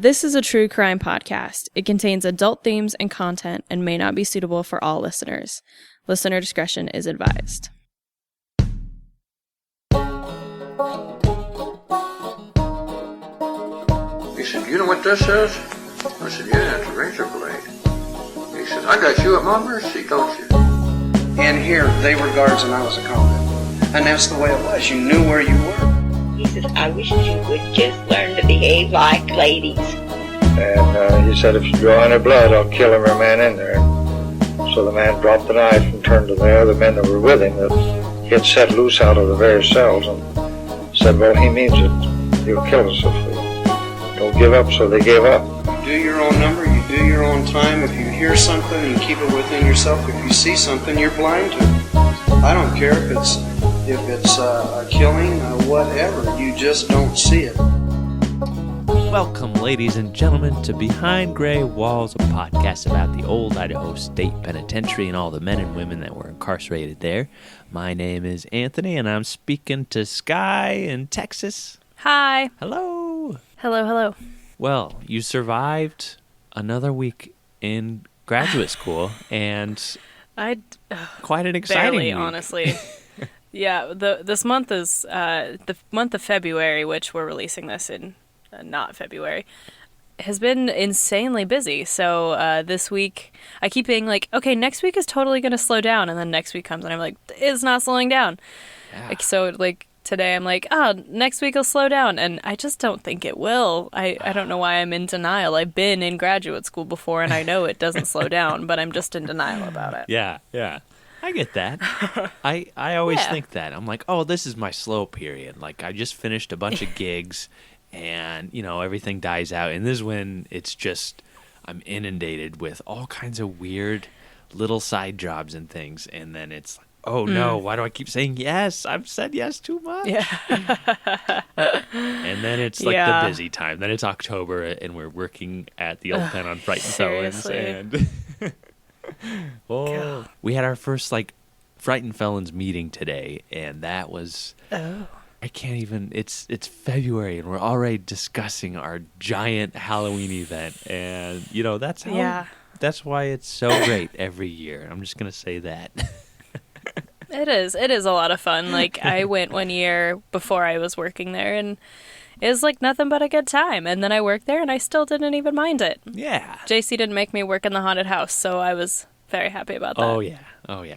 This is a true crime podcast. It contains adult themes and content and may not be suitable for all listeners. Listener discretion is advised. He said, "You know what this is?" I said, "Yeah, it's a razor blade." He said, "I got you at my mercy, don't you?" And here, they were guards and I was a convict. And that's the way it was. You knew where you were. He says, "I wish you would just learn to behave like ladies." And he said, "If you draw any blood, I'll kill every man in there." So the man dropped the knife and turned to the other men that were with him that he had set loose out of the various cells and said, "Well, he means it. He'll kill us if we don't give up." So they gave up. You do your own number, you do your own time. If you hear something, you keep it within yourself. If you see something, you're blind to it. I don't care if it's a killing, whatever. You just don't see it. Welcome, ladies and gentlemen, to Behind Gray Walls, a podcast about the old Idaho State Penitentiary and all the men and women that were incarcerated there. My name is Anthony, and I'm speaking to Skye in Texas. Hi. Hello. Hello, hello. Well, you survived another week in graduate school, and quite an exciting barely, week. Honestly. Yeah, this month is the month of February, which we're releasing this in not February, has been insanely busy. So this week, I keep being like, okay, next week is totally going to slow down. And then next week comes and I'm like, it's not slowing down. Yeah. So today I'm like, next week will slow down. And I just don't think it will. I don't know why I'm in denial. I've been in graduate school before and I know it doesn't slow down, but I'm just in denial about it. Yeah. I get that. I always think that. I'm like, oh, this is my slow period. Like, I just finished a bunch of gigs and, everything dies out. And this is when it's just, I'm inundated with all kinds of weird little side jobs and things. And then it's like, oh, no, why do I keep saying yes? I've said yes too much. Yeah. And then it's like the busy time. Then it's October and we're working at the old pen on Frightened Felons. And we had our first Frightened Felons meeting today. And that was... I can't even, it's February and we're already discussing our giant Halloween event. And, that's why it's so great every year. I'm just going to say that. It is a lot of fun. I went one year before I was working there and it was nothing but a good time. And then I worked there and I still didn't even mind it. Yeah. JC didn't make me work in the haunted house, so I was very happy about that. Oh yeah.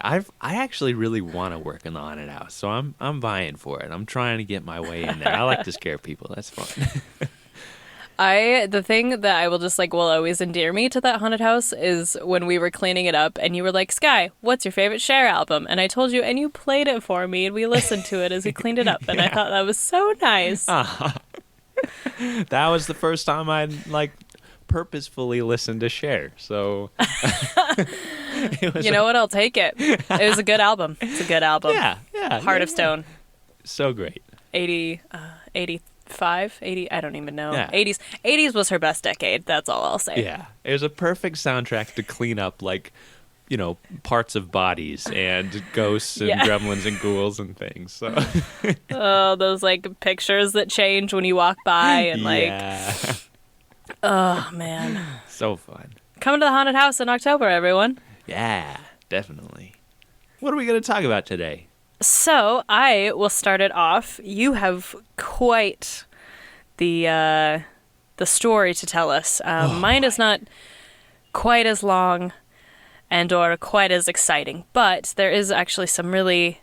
I actually really want to work in the haunted house, so I'm vying for it. I'm trying to get my way in there. I like to scare people. That's fun. The thing that I will just will always endear me to that haunted house is when we were cleaning it up and you were like, "Skye, what's your favorite Cher album?" And I told you and you played it for me and we listened to it as we cleaned it up and I thought that was so nice. That was the first time I'd purposefully listened to Cher, so you know what, I'll take it. It was a good album. It's a good album. Yeah. Heart of Stone. So great. 85, 80, I don't even know. Yeah. 80s was her best decade, that's all I'll say. Yeah. It was a perfect soundtrack to clean up parts of bodies and ghosts and gremlins and ghouls and things. So oh, those pictures that change when you walk by and oh, man. So fun. Come to the haunted house in October, everyone. Yeah, definitely. What are we going to talk about today? So, I will start it off. You have quite the story to tell us. Mine is not quite as long and or quite as exciting, but there is actually some really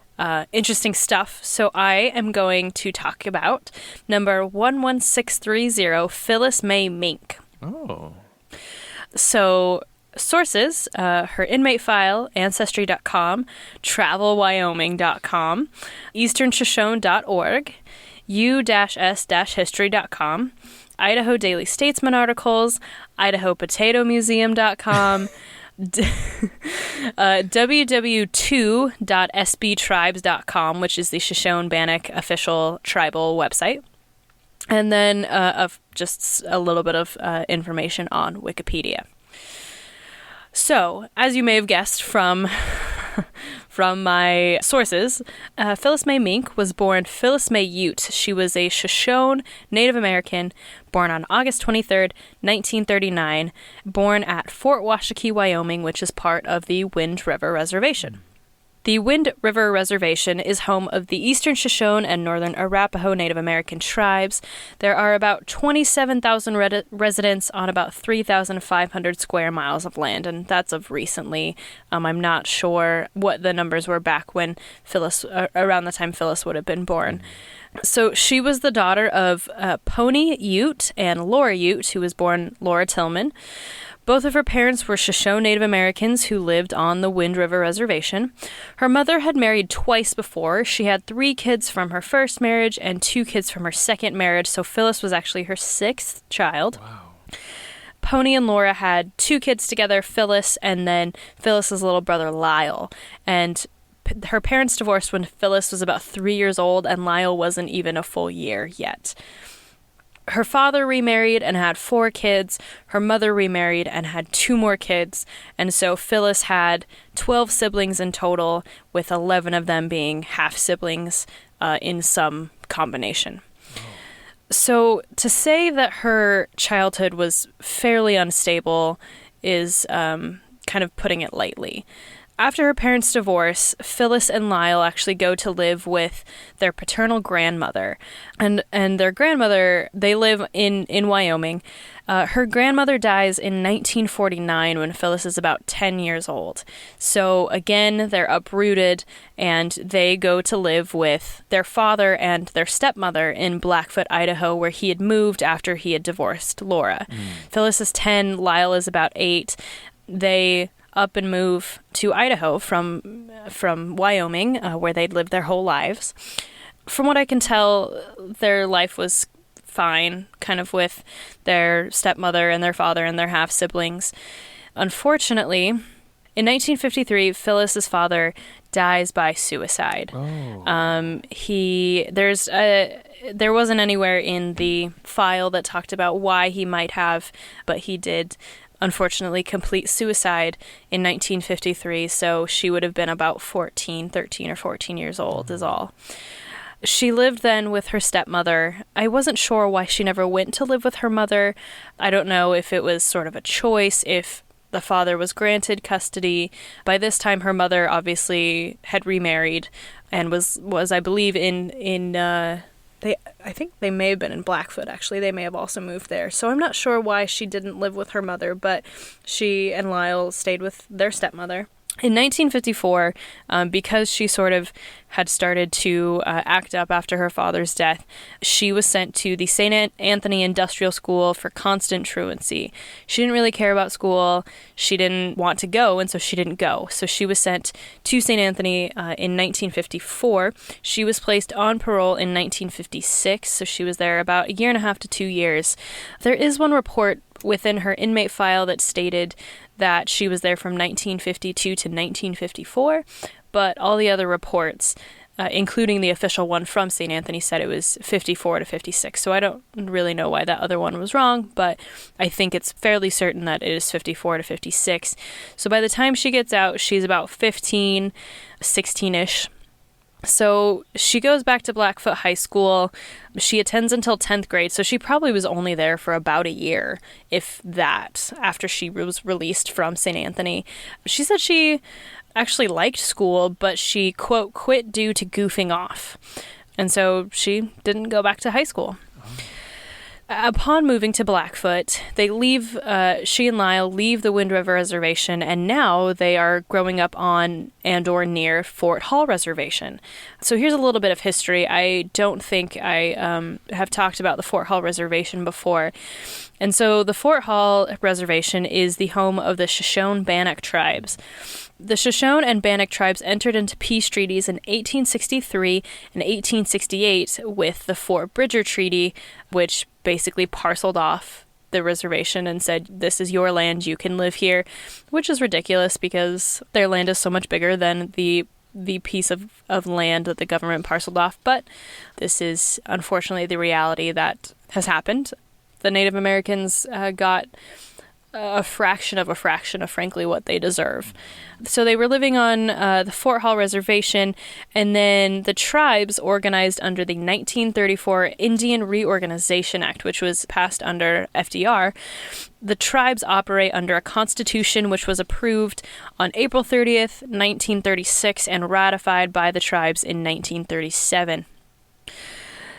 interesting stuff. So I am going to talk about number 11630, Phyllis Mae Mink. Oh. So sources, her inmate file, Ancestry.com, TravelWyoming.com, EasternShoshone.org, U-S-History.com, Idaho Daily Statesman articles, IdahoPotatoMuseum.com, www.sbtribes.com, which is the Shoshone-Bannock official tribal website. And then of just a little bit of information on Wikipedia. So, as you may have guessed from from my sources, Phyllis Mae Mink was born Phyllis Mae Ute. She was a Shoshone Native American born on August 23rd, 1939, born at Fort Washakie, Wyoming, which is part of the Wind River Reservation. The Wind River Reservation is home of the Eastern Shoshone and Northern Arapaho Native American tribes. There are about 27,000 residents on about 3,500 square miles of land, and that's of recently. I'm not sure what the numbers were back when around the time Phyllis would have been born. So she was the daughter of Pony Ute and Laura Ute, who was born Laura Tillman. Both of her parents were Shoshone Native Americans who lived on the Wind River Reservation. Her mother had married twice before. She had 3 kids from her first marriage and 2 kids from her second marriage, so Phyllis was actually her 6th child. Wow. Pony and Laura had 2 kids together, Phyllis and then Phyllis's little brother Lyle. And her parents divorced when Phyllis was about 3 years old, and Lyle wasn't even a full year yet. Her father remarried and had 4 kids. Her mother remarried and had 2 more kids. And so Phyllis had 12 siblings in total, with 11 of them being half-siblings in some combination. Oh. So to say that her childhood was fairly unstable is kind of putting it lightly. After her parents' divorce, Phyllis and Lyle actually go to live with their paternal grandmother. And their grandmother, they live in Wyoming. Her grandmother dies in 1949 when Phyllis is about 10 years old. So again, they're uprooted and they go to live with their father and their stepmother in Blackfoot, Idaho, where he had moved after he had divorced Laura. Phyllis is 10, Lyle is about 8. They up and move to Idaho from Wyoming, where they'd lived their whole lives. From what I can tell, their life was fine, kind of with their stepmother and their father and their half-siblings. Unfortunately, in 1953, Phyllis's father dies by suicide. Oh. There wasn't anywhere in the file that talked about why he might have, but he did unfortunately complete suicide in 1953, so she would have been about 13 or 14 years old is all. She lived then with her stepmother. I wasn't sure why she never went to live with her mother. I don't know if it was sort of a choice, if the father was granted custody. By this time, her mother obviously had remarried and was I believe, I think they may have been in Blackfoot, actually. They may have also moved there. So I'm not sure why she didn't live with her mother, but she and Lyle stayed with their stepmother. In 1954, because she sort of had started to act up after her father's death, she was sent to the St. Anthony Industrial School for constant truancy. She didn't really care about school. She didn't want to go, and so she didn't go. So she was sent to St. Anthony in 1954. She was placed on parole in 1956, so she was there about 1.5 to 2 years. There is one report within her inmate file that stated that she was there from 1952 to 1954, but all the other reports, including the official one from St. Anthony, said it was 54 to 56. So I don't really know why that other one was wrong, but I think it's fairly certain that it is 54 to 56. So by the time she gets out, she's about 15, 16-ish. So she goes back to Blackfoot High School. She attends until 10th grade, so she probably was only there for about a year, if that, after she was released from St. Anthony. She said she actually liked school, but she, quote, quit due to goofing off. And so she didn't go back to high school. Upon moving to Blackfoot, she and Lyle leave the Wind River Reservation, and now they are growing up on and or near Fort Hall Reservation. So here's a little bit of history. I don't think I have talked about the Fort Hall Reservation before. And so the Fort Hall Reservation is the home of the Shoshone-Bannock tribes. The Shoshone and Bannock tribes entered into peace treaties in 1863 and 1868 with the Fort Bridger Treaty, which basically parceled off the reservation and said, this is your land, you can live here, which is ridiculous because their land is so much bigger than the piece of land that the government parceled off. But this is unfortunately the reality that has happened. The Native Americans got a fraction of frankly what they deserve. So they were living on the Fort Hall Reservation, and then the tribes organized under the 1934 Indian Reorganization Act, which was passed under FDR. The tribes operate under a constitution which was approved on April 30th, 1936, and ratified by the tribes in 1937.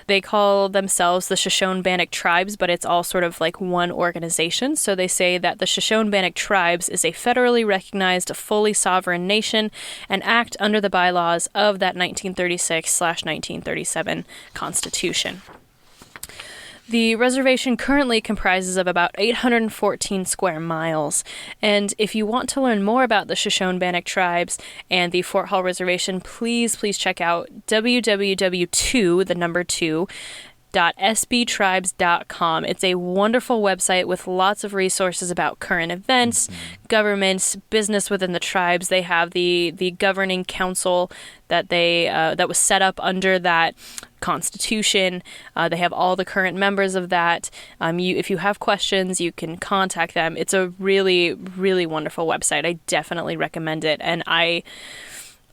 They call themselves the Shoshone-Bannock Tribes, but it's all sort of like one organization. So they say that the Shoshone-Bannock Tribes is a federally recognized, fully sovereign nation and act under the bylaws of that 1936/1937 Constitution. The reservation currently comprises of about 814 square miles, and if you want to learn more about the Shoshone-Bannock Tribes and the Fort Hall Reservation, please check out www.sbtribes.com. It's a wonderful website with lots of resources about current events, governments, business within the tribes. They have the governing council that was set up under that Constitution. They have all the current members of that. If you have questions, you can contact them. It's a really, really wonderful website. I definitely recommend it. And I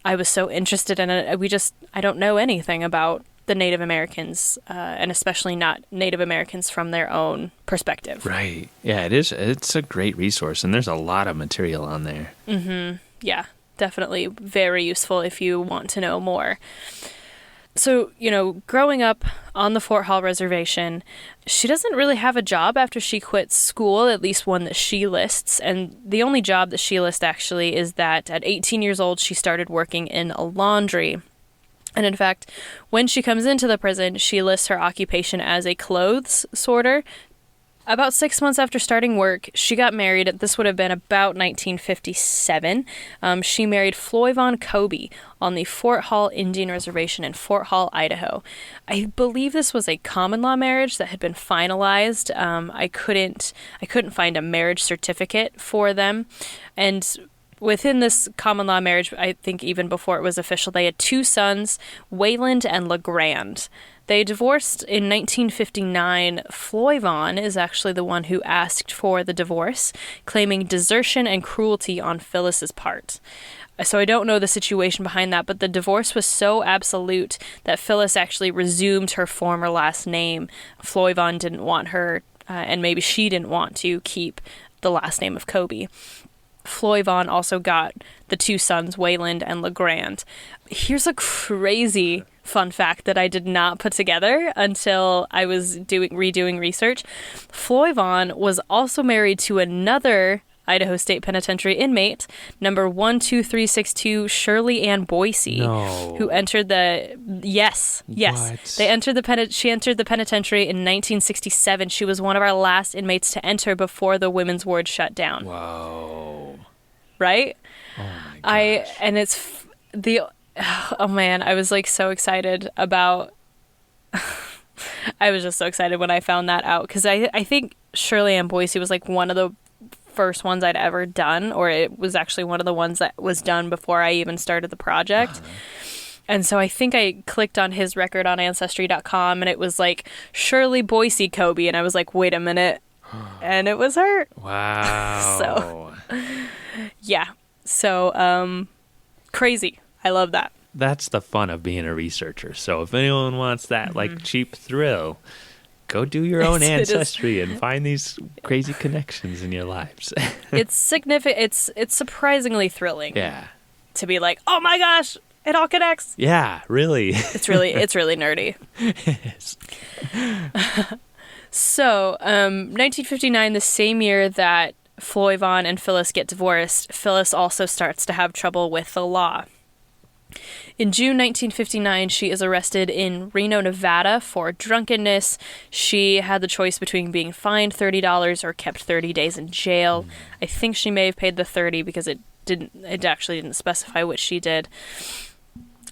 was so interested in it. I don't know anything about the Native Americans, and especially not Native Americans from their own perspective. Right. Yeah, it is. It's a great resource, and there's a lot of material on there. Mm-hmm. Yeah, definitely very useful if you want to know more. So, growing up on the Fort Hall Reservation, she doesn't really have a job after she quits school, at least one that she lists. And the only job that she lists actually is that at 18 years old, she started working in a laundry. And in fact, when she comes into the prison, she lists her occupation as a clothes sorter. About 6 months after starting work, she got married. This would have been about 1957. She married Floyd Vaughn Kobe on the Fort Hall Indian Reservation in Fort Hall, Idaho. I believe this was a common law marriage that had been finalized. I couldn't find a marriage certificate for them. And within this common law marriage, I think even before it was official, they had 2 sons, Wayland and LeGrand. They divorced in 1959. Floyd Vaughn is actually the one who asked for the divorce, claiming desertion and cruelty on Phyllis's part. So I don't know the situation behind that, but the divorce was so absolute that Phyllis actually resumed her former last name. Floyd Vaughn didn't want her, and maybe she didn't want to keep the last name of Kobe. Floyd Vaughn also got the 2 sons, Wayland and LeGrand. Here's a crazy fun fact that I did not put together until I was redoing research. Floyd Vaughn was also married to another Idaho State Penitentiary inmate, number 12362 Shirley Ann Boise, who entered the yes. She entered the penitentiary in 1967. She was one of our last inmates to enter before the women's ward shut down. Whoa! Right? Oh my gosh! Oh man, I was like so excited about. I was just so excited when I found that out because I think Shirley Ann Boise was like one of the first ones I'd ever done, or it was actually one of the ones that was done before I even started the project. And so I think I clicked on his record on Ancestry.com and it was like Shirley Boise Kobe, and I was like, wait a minute, and it was her. Wow. So crazy. I love that. That's the fun of being a researcher. So if anyone wants that like cheap thrill, go do your own ancestry and find these crazy connections in your lives. It's significant. It's surprisingly thrilling. Yeah. To be like, oh my gosh, it all connects. Yeah, really. It's really nerdy. It is. So, 1959, the same year that Floyd Vaughn and Phyllis get divorced, Phyllis also starts to have trouble with the law. In June 1959, she is arrested in Reno, Nevada for drunkenness. She had the choice between being fined $30 or kept 30 days in jail. I think she may have paid the 30 because it actually didn't specify what she did.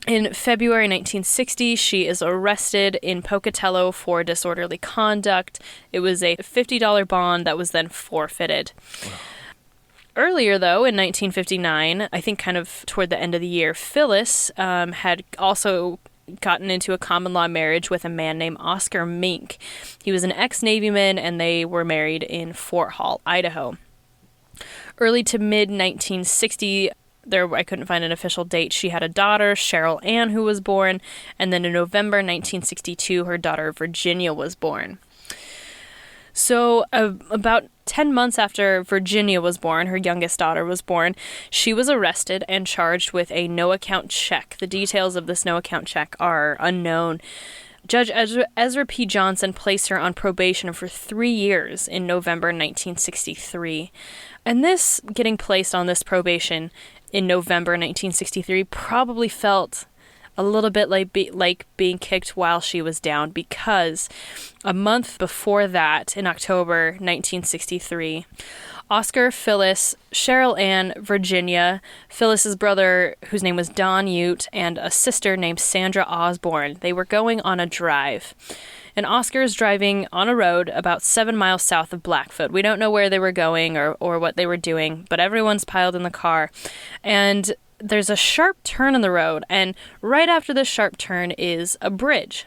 In February 1960, she is arrested in Pocatello for disorderly conduct. It was a $50 bond that was then forfeited. Wow. Earlier, though, in 1959, I think kind of toward the end of the year, Phyllis had also gotten into a common law marriage with a man named Oscar Mink. He was an ex-Navyman, and they were married in Fort Hall, Idaho. Early to mid 1960, I couldn't find an official date. She had a daughter, Cheryl Ann, who was born, and then in November 1962, her daughter Virginia was born. So about 10 months after Virginia was born, her youngest daughter was born, she was arrested and charged with a no-account check. The details of this no-account check are unknown. Judge Ezra P. Johnson placed her on probation for 3 years in November 1963. And this, getting placed on this probation in November 1963, probably felt a little bit like being kicked while she was down, because a month before that, in October 1963, Oscar, Phyllis, Cheryl Ann, Virginia, Phyllis's brother, whose name was Don Ute, and a sister named Sandra Osborne, they were going on a drive. And Oscar is driving on a road about 7 miles south of Blackfoot. We don't know where they were going or what they were doing, but everyone's piled in the car. And there's a sharp turn in the road, and right after this sharp turn is a bridge.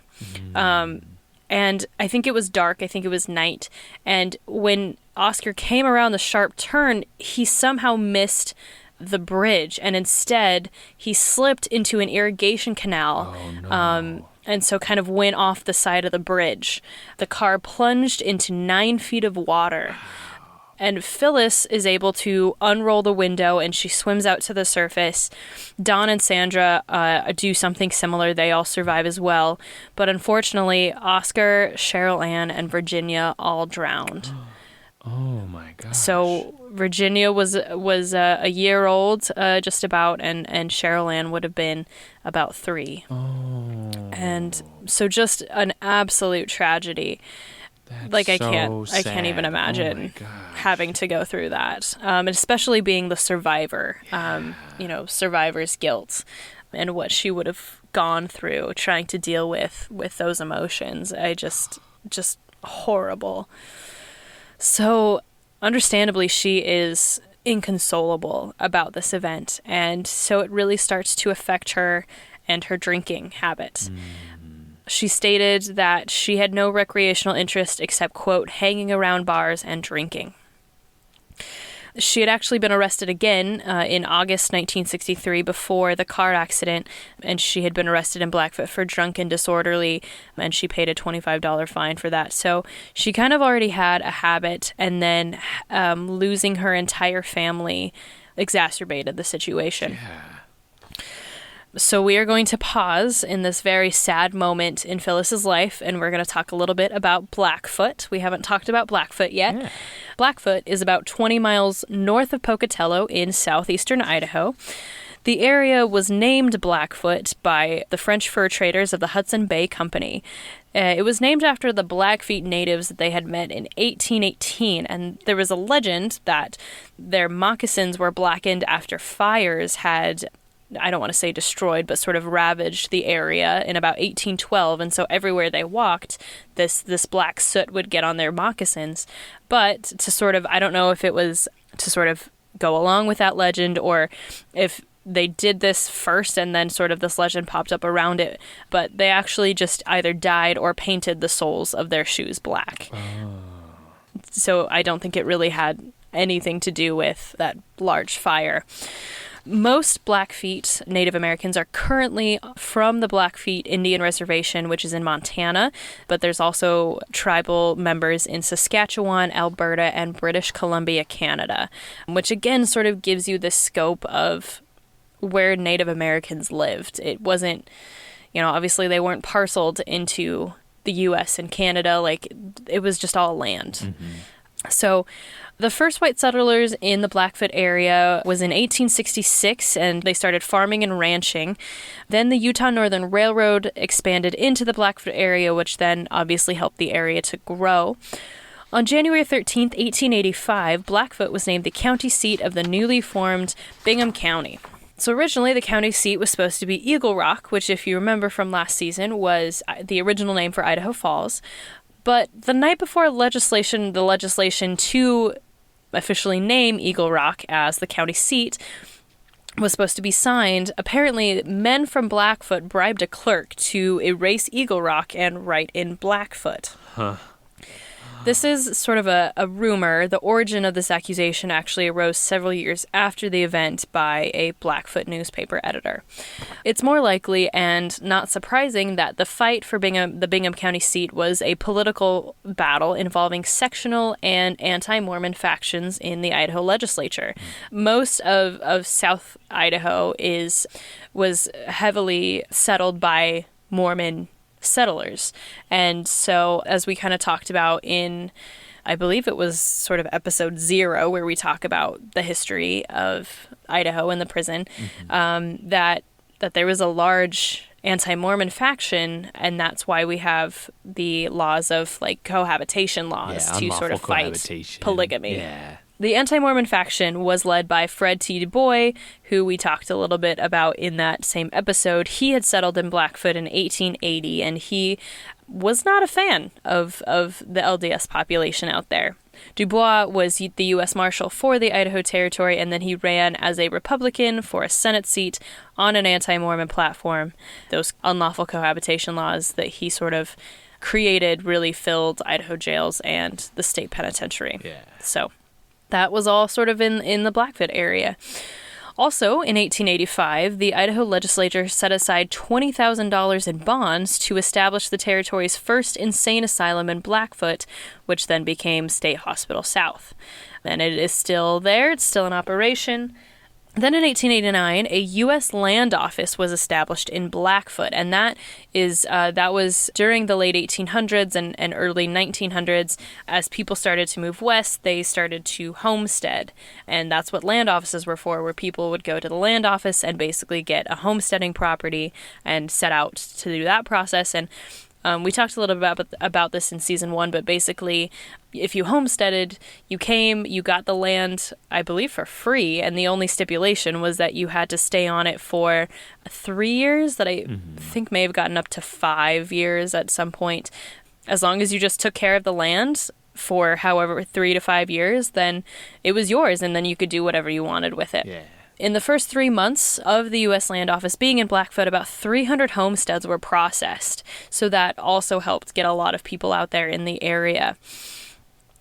And I think it was dark. I think it was night. And when Oscar came around the sharp turn, he somehow missed the bridge, and instead he slipped into an irrigation canal. Oh, no. And so kind of went off the side of the bridge. The car plunged into 9 feet of water. And Phyllis is able to unroll the window, and she swims out to the surface. Don and Sandra do something similar. They all survive as well. But unfortunately, Oscar, Cheryl Ann, and Virginia all drowned. Oh, my gosh. So Virginia was a year old, just about, and Cheryl Ann would have been about 3. Oh. And so just an absolute tragedy. That's I can't even imagine having to go through that, and especially being the survivor. Survivor's guilt, and what she would have gone through trying to deal with those emotions. Just horrible. So, understandably, she is inconsolable about this event, and so it really starts to affect her and her drinking habits. She stated that she had no recreational interest except, quote, hanging around bars and drinking. She had actually been arrested again in August 1963 before the car accident, and she had been arrested in Blackfoot for drunk and disorderly, and she paid a $25 fine for that. So she kind of already had a habit, and then losing her entire family exacerbated the situation. Yeah. So we are going to pause in this very sad moment in Phyllis's life, and we're going to talk a little bit about Blackfoot. We haven't talked about Blackfoot yet. Yeah. Blackfoot is about 20 miles north of Pocatello in southeastern Idaho. The area was named Blackfoot by the French fur traders of the Hudson Bay Company. It was named after the Blackfeet natives that they had met in 1818, and there was a legend that their moccasins were blackened after fires had, I don't want to say destroyed, but sort of ravaged the area in about 1812. And so everywhere they walked, this black soot would get on their moccasins. But to sort of, I don't know if it was to sort of go along with that legend, or if they did this first and then sort of this legend popped up around it. But they actually just either dyed or painted the soles of their shoes black. Oh. So I don't think it really had anything to do with that large fire. Most Blackfeet Native Americans are currently from the Blackfeet Indian Reservation, which is in Montana, but there's also tribal members in Saskatchewan, Alberta, and British Columbia, Canada, which again sort of gives you the scope of where Native Americans lived. It wasn't, obviously they weren't parceled into the U.S. and Canada, it was just all land. Mm-hmm. So the first white settlers in the Blackfoot area was in 1866, and they started farming and ranching. Then the Utah Northern Railroad expanded into the Blackfoot area, which then obviously helped the area to grow. On January 13th, 1885, Blackfoot was named the county seat of the newly formed Bingham County. So originally, the county seat was supposed to be Eagle Rock, which, if you remember from last season, was the original name for Idaho Falls. But the night before the legislation to officially name Eagle Rock as the county seat was supposed to be signed, apparently men from Blackfoot bribed a clerk to erase Eagle Rock and write in Blackfoot. Huh. This is sort of a rumor. The origin of this accusation actually arose several years after the event by a Blackfoot newspaper editor. It's more likely and not surprising that the fight for the Bingham County seat was a political battle involving sectional and anti-Mormon factions in the Idaho legislature. Most of South Idaho was heavily settled by Mormon settlers. And so, as we kind of talked about in, I believe it was sort of episode 0, where we talk about the history of Idaho and the prison, that there was a large anti-Mormon faction, and that's why we have the laws of like cohabitation laws to sort of fight polygamy. Yeah. The anti-Mormon faction was led by Fred T. Du Bois, who we talked a little bit about in that same episode. He had settled in Blackfoot in 1880, and he was not a fan of the LDS population out there. Du Bois was the U.S. Marshal for the Idaho Territory, and then he ran as a Republican for a Senate seat on an anti-Mormon platform. Those unlawful cohabitation laws that he sort of created really filled Idaho jails and the state penitentiary. Yeah. So that was all sort of in the Blackfoot area. Also, in 1885, the Idaho legislature set aside $20,000 in bonds to establish the territory's first insane asylum in Blackfoot, which then became State Hospital South. And it is still there. It's still in operation. Then in 1889, a U.S. land office was established in Blackfoot, and that was during the late 1800s and early 1900s. As people started to move west, they started to homestead, and that's what land offices were for, where people would go to the land office and basically get a homesteading property and set out to do that process. And we talked a little bit about this in season 1, but basically, if you homesteaded, you got the land, I believe, for free, and the only stipulation was that you had to stay on it for 3 years, that I think may have gotten up to 5 years at some point. As long as you just took care of the land for however 3 to 5 years, then it was yours, and then you could do whatever you wanted with it. Yeah. In the first 3 months of the U.S. Land Office being in Blackfoot, about 300 homesteads were processed. So that also helped get a lot of people out there in the area.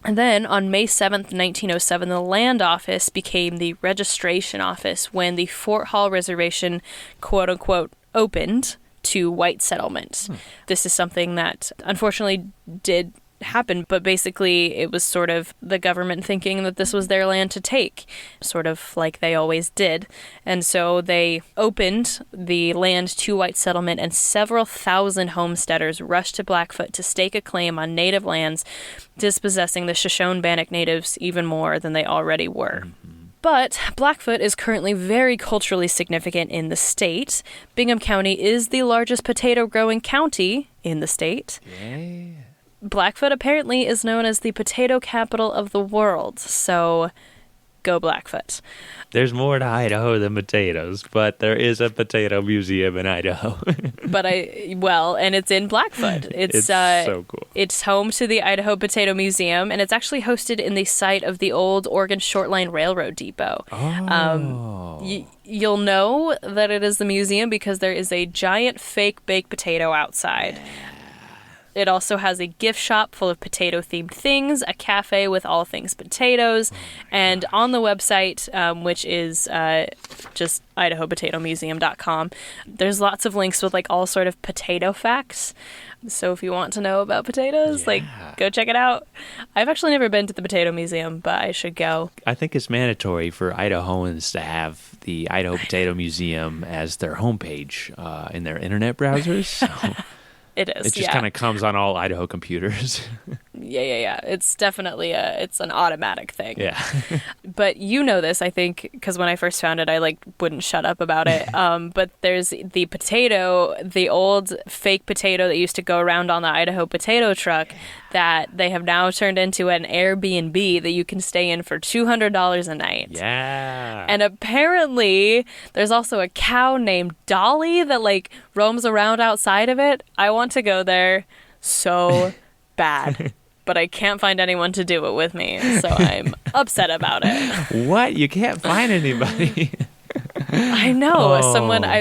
And then on May 7th, 1907, the Land Office became the Registration Office when the Fort Hall Reservation, quote-unquote, opened to white settlement. This is something that unfortunately did happen, but basically it was sort of the government thinking that this was their land to take, sort of like they always did. And so they opened the land to white settlement, and several thousand homesteaders rushed to Blackfoot to stake a claim on native lands, dispossessing the Shoshone-Bannock natives even more than they already were. But Blackfoot is currently very culturally significant in the state. Bingham County is the largest potato-growing county in the state. Yeah. Blackfoot apparently is known as the potato capital of the world, so go Blackfoot. There's more to Idaho than potatoes, but there is a potato museum in Idaho. And it's in Blackfoot. It's so cool. It's home to the Idaho Potato Museum, and it's actually hosted in the site of the old Oregon Shortline Railroad Depot. Oh. You'll know that it is the museum because there is a giant fake baked potato outside. It also has a gift shop full of potato-themed things, a cafe with all things potatoes, and on the website, which is just IdahoPotatoMuseum.com, there's lots of links with like all sort of potato facts. So if you want to know about potatoes, go check it out. I've actually never been to the Potato Museum, but I should go. I think it's mandatory for Idahoans to have the Idaho Potato Museum as their homepage in their internet browsers. So. It is. It just kind of comes on all Idaho computers. Yeah. It's definitely it's an automatic thing. Yeah. But you know this, I think, because when I first found it, I wouldn't shut up about it. But there's the potato, the old fake potato that used to go around on the Idaho potato truck, that they have now turned into an Airbnb that you can stay in for $200 a night. Yeah. And apparently there's also a cow named Dolly that roams around outside of it. I want to go there so bad, but I can't find anyone to do it with me, so I'm upset about it. What? You can't find anybody? I know.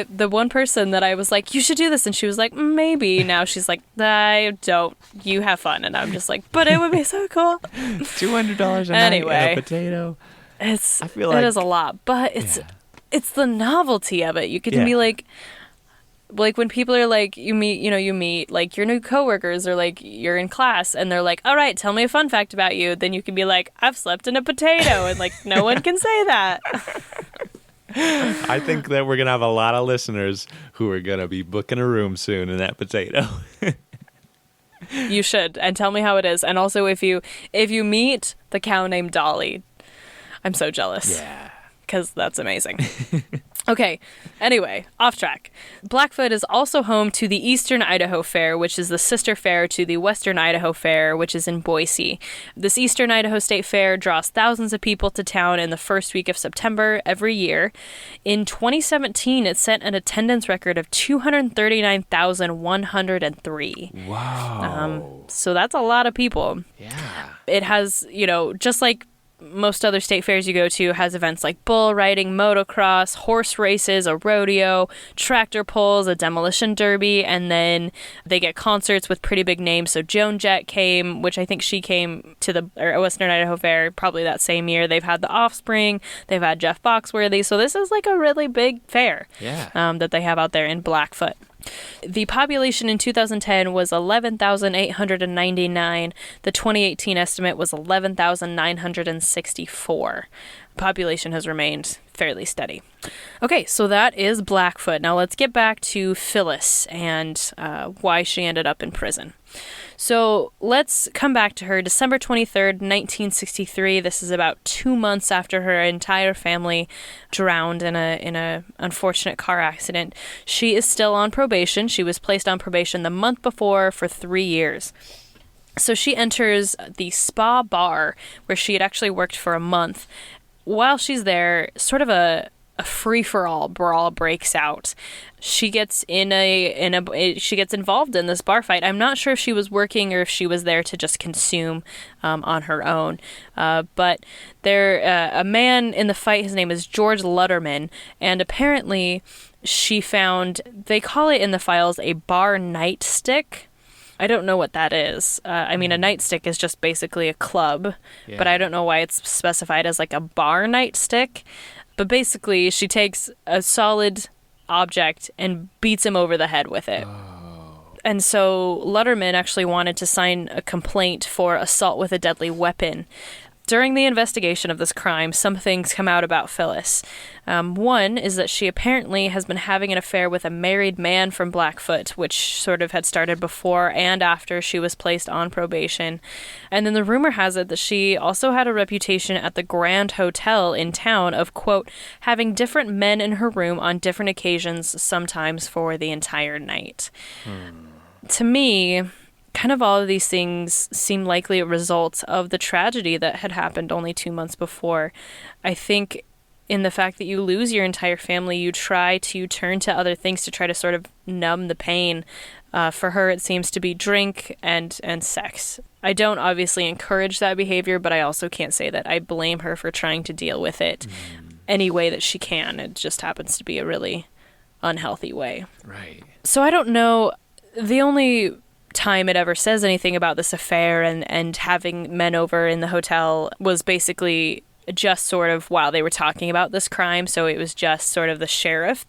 The one person that I was like, you should do this. And she was like, maybe. Now she's like, I don't. You have fun. And I'm just like, but it would be so cool. $200 a night and a potato. It is a lot, but it's the novelty of it. You get to be like when people are like, you meet like your new coworkers, or like you're in class and they're like, all right, tell me a fun fact about you. Then you can be like, I've slept in a potato, and like no one can say that. I think that we're going to have a lot of listeners who are going to be booking a room soon in that potato. You should, and tell me how it is. And also if you meet the cow named Dolly, I'm so jealous. Yeah. Because that's amazing. Okay, anyway, off track. Blackfoot is also home to the Eastern Idaho Fair, which is the sister fair to the Western Idaho Fair, which is in Boise. This Eastern Idaho State Fair draws thousands of people to town in the first week of September every year. In 2017, it set an attendance record of 239,103. Wow. So that's a lot of people. Yeah. It has, just like most other state fairs you go to, has events like bull riding, motocross, horse races, a rodeo, tractor pulls, a demolition derby, and then they get concerts with pretty big names. So Joan Jett came, which I think she came to the Western Idaho Fair probably that same year. They've had The Offspring, they've had Jeff Foxworthy, so this is like a really big fair that they have out there in Blackfoot. The population in 2010 was 11,899. The 2018 estimate was 11,964. Population has remained fairly steady. Okay, so that is Blackfoot. Now let's get back to Phyllis and why she ended up in prison. So let's come back to her. December 23rd, 1963. This is about 2 months after her entire family drowned in a unfortunate car accident. She is still on probation. She was placed on probation the month before for 3 years. So she enters the spa bar where she had actually worked for a month. While she's there, sort of a free-for-all brawl breaks out. She gets she gets involved in this bar fight. I'm not sure if she was working or if she was there to just consume on her own. But a man in the fight, his name is George Lutterman, and apparently she found, they call it in the files, a bar nightstick. I don't know what that is. A nightstick is just basically a club, but I don't know why it's specified as like a bar nightstick. But basically, she takes a solid object and beats him over the head with it. Oh. And so Lutterman actually wanted to sign a complaint for assault with a deadly weapon. During the investigation of this crime, some things come out about Phyllis. One is that she apparently has been having an affair with a married man from Blackfoot, which sort of had started before and after she was placed on probation. And then the rumor has it that she also had a reputation at the Grand Hotel in town of, quote, having different men in her room on different occasions, sometimes for the entire night. To me, kind of all of these things seem likely a result of the tragedy that had happened only 2 months before. I think in the fact that you lose your entire family, you try to turn to other things to try to sort of numb the pain. For her, it seems to be drink and sex. I don't obviously encourage that behavior, but I also can't say that I blame her for trying to deal with it any way that she can. It just happens to be a really unhealthy way. Right. So I don't know. The only time it ever says anything about this affair and having men over in the hotel was basically just sort of while they were talking about this crime. So it was just sort of the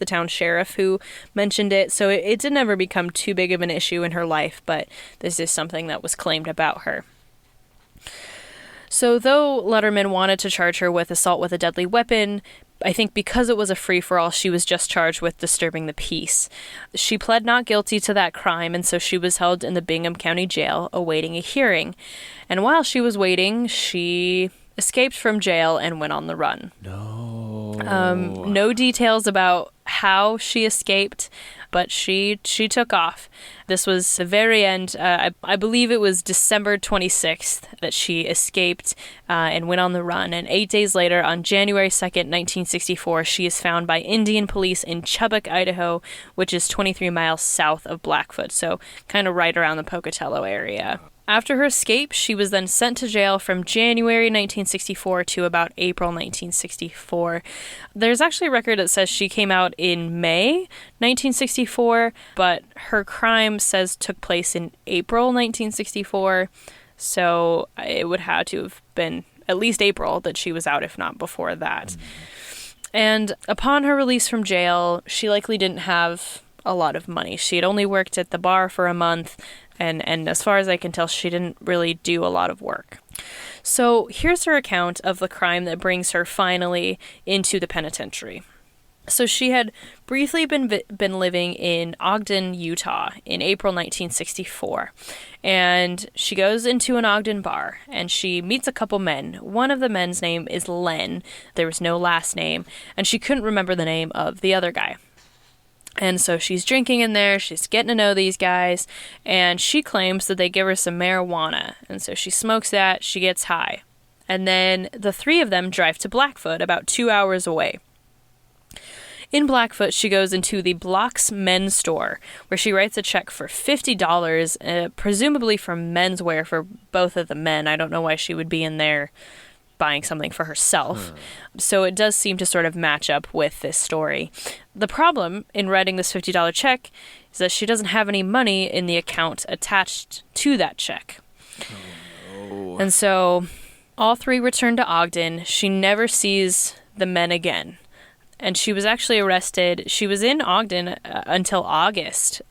town sheriff who mentioned it. So it didn't ever become too big of an issue in her life, but this is something that was claimed about her. So though Lutterman wanted to charge her with assault with a deadly weapon, I think because it was a free-for-all, she was just charged with disturbing the peace. She pled not guilty to that crime, and so she was held in the Bingham County Jail awaiting a hearing. And while she was waiting, she escaped from jail and went on the run. No details about how she escaped, but she took off. This was the very end. I believe it was December 26th that she escaped and went on the run. And 8 days later, on January 2nd, 1964, she is found by Indian police in Chubbuck, Idaho, which is 23 miles south of Blackfoot, so kind of right around the Pocatello area. After her escape, she was then sent to jail from January 1964 to about April 1964. There's actually a record that says she came out in May 1964, but her crime says took place in April 1964, so it would have to have been at least April that she was out, if not before that. And upon her release from jail, she likely didn't have a lot of money. She had only worked at the bar for a month, and as far as I can tell, she didn't really do a lot of work. So here's her account of the crime that brings her finally into the penitentiary. So she had briefly been living in Ogden, Utah in April 1964. And she goes into an Ogden bar and she meets a couple men. One of the men's name is Len. There was no last name. And she couldn't remember the name of the other guy. And so she's drinking in there, she's getting to know these guys, and she claims that they give her some marijuana. And so she smokes that, she gets high. And then the three of them drive to Blackfoot, about 2 hours away. In Blackfoot, she goes into the Block's men's store, where she writes a check for $50, presumably for menswear for both of the men. I don't know why she would be in there buying something for herself. So it does seem to sort of match up with this story. The problem in writing this $50 check is that she doesn't have any money in the account attached to that check. Oh, no. And so all three return to Ogden. She never sees the men again. And she was actually arrested. She was in Ogden until August,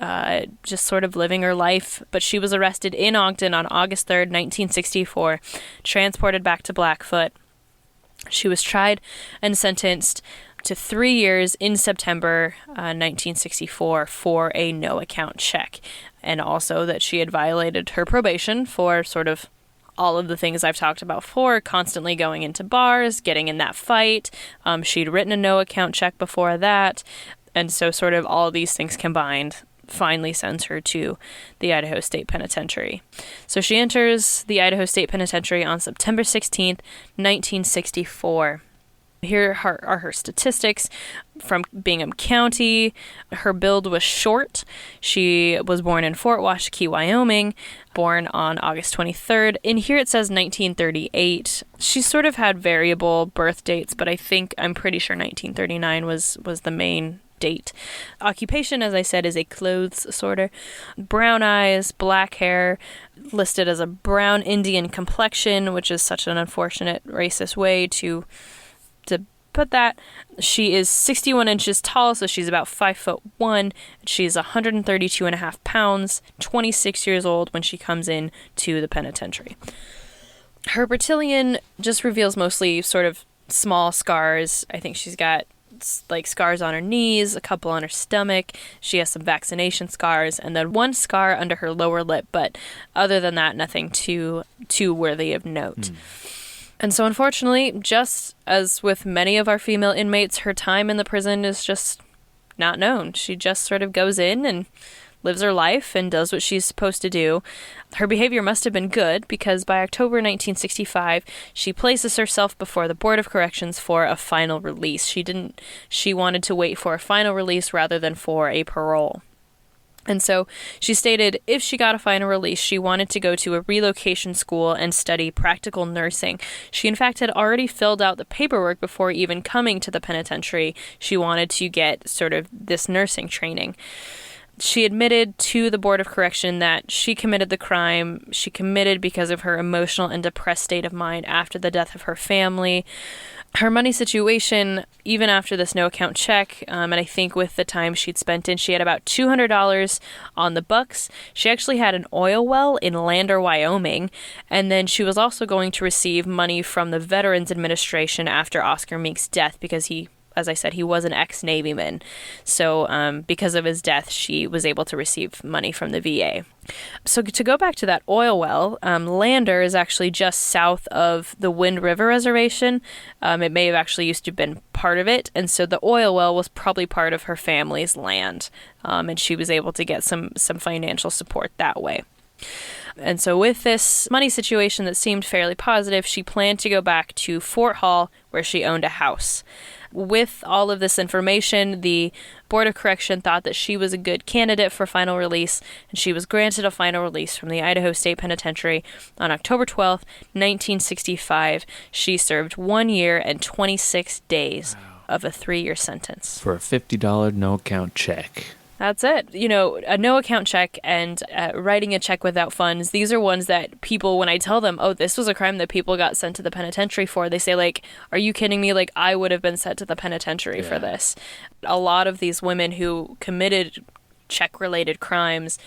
just sort of living her life. But she was arrested in Ogden on August 3rd, 1964, transported back to Blackfoot. She was tried and sentenced to 3 years in September 1964 for a no-account check. And also that she had violated her probation for sort of all of the things I've talked about before, constantly going into bars, getting in that fight. She'd written a no-account check before that. And so sort of all of these things combined finally sends her to the Idaho State Penitentiary. So she enters the Idaho State Penitentiary on September 16th, 1964. Here are her statistics from Bingham County. Her build was short. She was born in Fort Washakie, Wyoming, born on August 23rd. In here it says 1938. She sort of had variable birth dates, but I'm pretty sure 1939 was the main date. Occupation, as I said, is a clothes sorter. Brown eyes, black hair, listed as a brown Indian complexion, which is such an unfortunate racist way to put that. She is 61 inches tall, so she's about 5'1". She's 132.5 pounds, 26 years old when she comes in to the penitentiary. Her battalion just reveals mostly sort of small scars. I think she's got like scars on her knees, a couple on her stomach. She has some vaccination scars, and then one scar under her lower lip. But other than that, nothing too worthy of note. And so unfortunately, just as with many of our female inmates, her time in the prison is just not known. She just sort of goes in and lives her life and does what she's supposed to do. Her behavior must have been good, because by October 1965, she places herself before the Board of Corrections for a final release. She wanted to wait for a final release rather than for a parole. And so she stated if she got a final release, she wanted to go to a relocation school and study practical nursing. She, in fact, had already filled out the paperwork before even coming to the penitentiary. She wanted to get sort of this nursing training. She admitted to the Board of Correction that she committed the crime. She committed because of her emotional and depressed state of mind after the death of her family. Her money situation, even after this no-account check, and I think with the time she'd spent in, she had about $200 on the books. She actually had an oil well in Lander, Wyoming, and then she was also going to receive money from the Veterans Administration after Oscar Mink's death, because he, as I said, he was an ex-Navyman. So because of his death, she was able to receive money from the VA. So to go back to that oil well, Lander is actually just south of the Wind River Reservation. It may have actually used to have been part of it, and so the oil well was probably part of her family's land, and she was able to get some financial support that way. And so with this money situation that seemed fairly positive, she planned to go back to Fort Hall, where she owned a house. With all of this information, the Board of Correction thought that she was a good candidate for final release, and she was granted a final release from the Idaho State Penitentiary on October 12th, 1965. She served 1 year and 26 days of a 3-year sentence. For a $50 no-account check. That's it. You know, a no-account check and writing a check without funds, these are ones that people, when I tell them, oh, this was a crime that people got sent to the penitentiary for, they say, like, are you kidding me? Like, I would have been sent to the penitentiary for this. A lot of these women who committed check-related crimes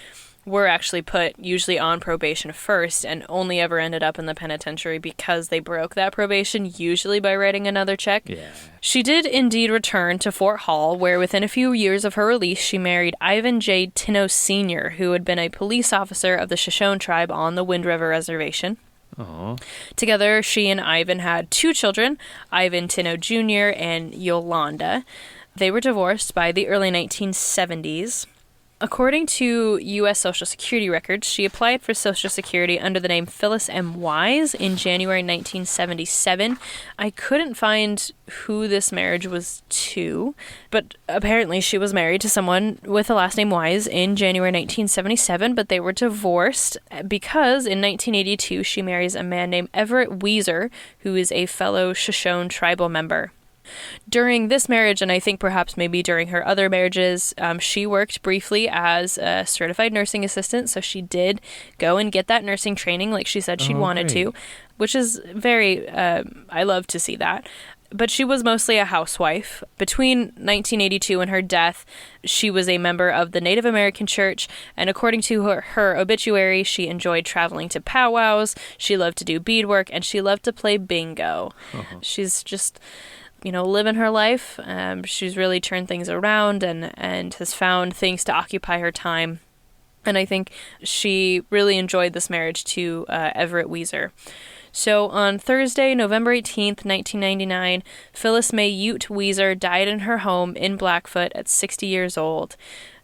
were actually put usually on probation first and only ever ended up in the penitentiary because they broke that probation, usually by writing another check. Yeah. She did indeed return to Fort Hall, where within a few years of her release, she married Ivan J. Tinno Sr., who had been a police officer of the Shoshone tribe on the Wind River Reservation. Aww. Together, she and Ivan had 2 children, Ivan Tinno Jr. and Yolanda. They were divorced by the early 1970s. According to U.S. Social Security records, she applied for Social Security under the name Phyllis M. Wise in January 1977. I couldn't find who this marriage was to, but apparently she was married to someone with the last name Wise in January 1977, but they were divorced because in 1982 she marries a man named Everett Weezer, who is a fellow Shoshone tribal member. During this marriage, and I think perhaps maybe during her other marriages, she worked briefly as a certified nursing assistant, so she did go and get that nursing training like she said she'd wanted to, which is very, I love to see that. But she was mostly a housewife. Between 1982 and her death, she was a member of the Native American Church, and according to her obituary, she enjoyed traveling to powwows, she loved to do beadwork, and she loved to play bingo. She's just, you know, living her life. She's really turned things around and has found things to occupy her time. And I think she really enjoyed this marriage to Everett Weezer. So on Thursday, November 18th, 1999, Phyllis Mae Ute Weezer died in her home in Blackfoot at 60 years old.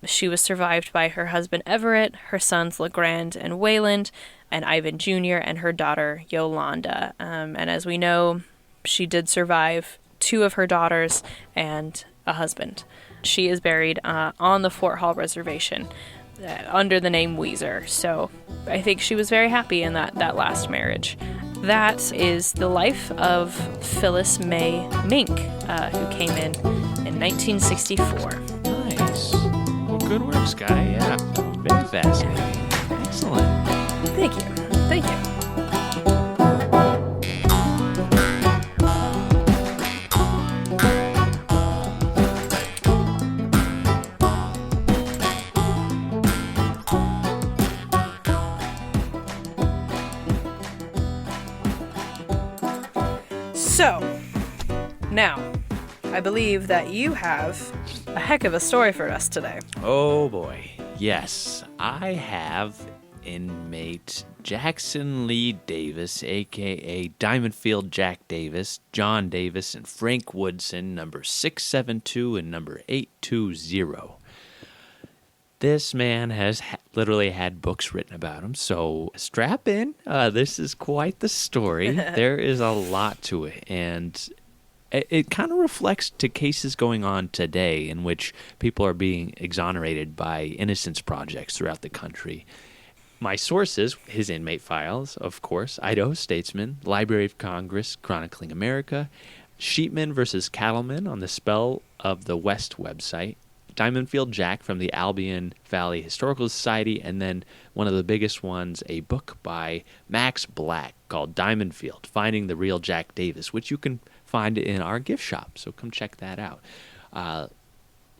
She was survived by her husband Everett, her sons LeGrand and Wayland, and Ivan Jr., and her daughter Yolanda. And as we know, she did survive 2 of her daughters and a husband. She is buried on the Fort Hall Reservation under the name Weezer. So I think she was very happy in that last marriage. That is the life of Phyllis Mae Mink, who came in 1964. Nice. Well, good work, Skye. Yeah, very fascinating. Excellent. Thank you. Thank you. So, now, I believe that you have a heck of a story for us today. Oh boy. Yes, I have inmate Jackson Lee Davis, a.k.a. Diamondfield Jack Davis, John Davis, and Frank Woodson, number 672 and number 820. This man has literally had books written about him, so strap in. This is quite the story. There is a lot to it, and it kind of reflects to cases going on today in which people are being exonerated by innocence projects throughout the country. My sources, his inmate files, of course, Idaho Statesman, Library of Congress, Chronicling America, Sheepman versus Cattleman on the Spell of the West website, Diamondfield Jack from the Albion Valley Historical Society, and then one of the biggest ones, a book by Max Black called Diamondfield, Finding the Real Jack Davis, which you can find in our gift shop, so come check that out.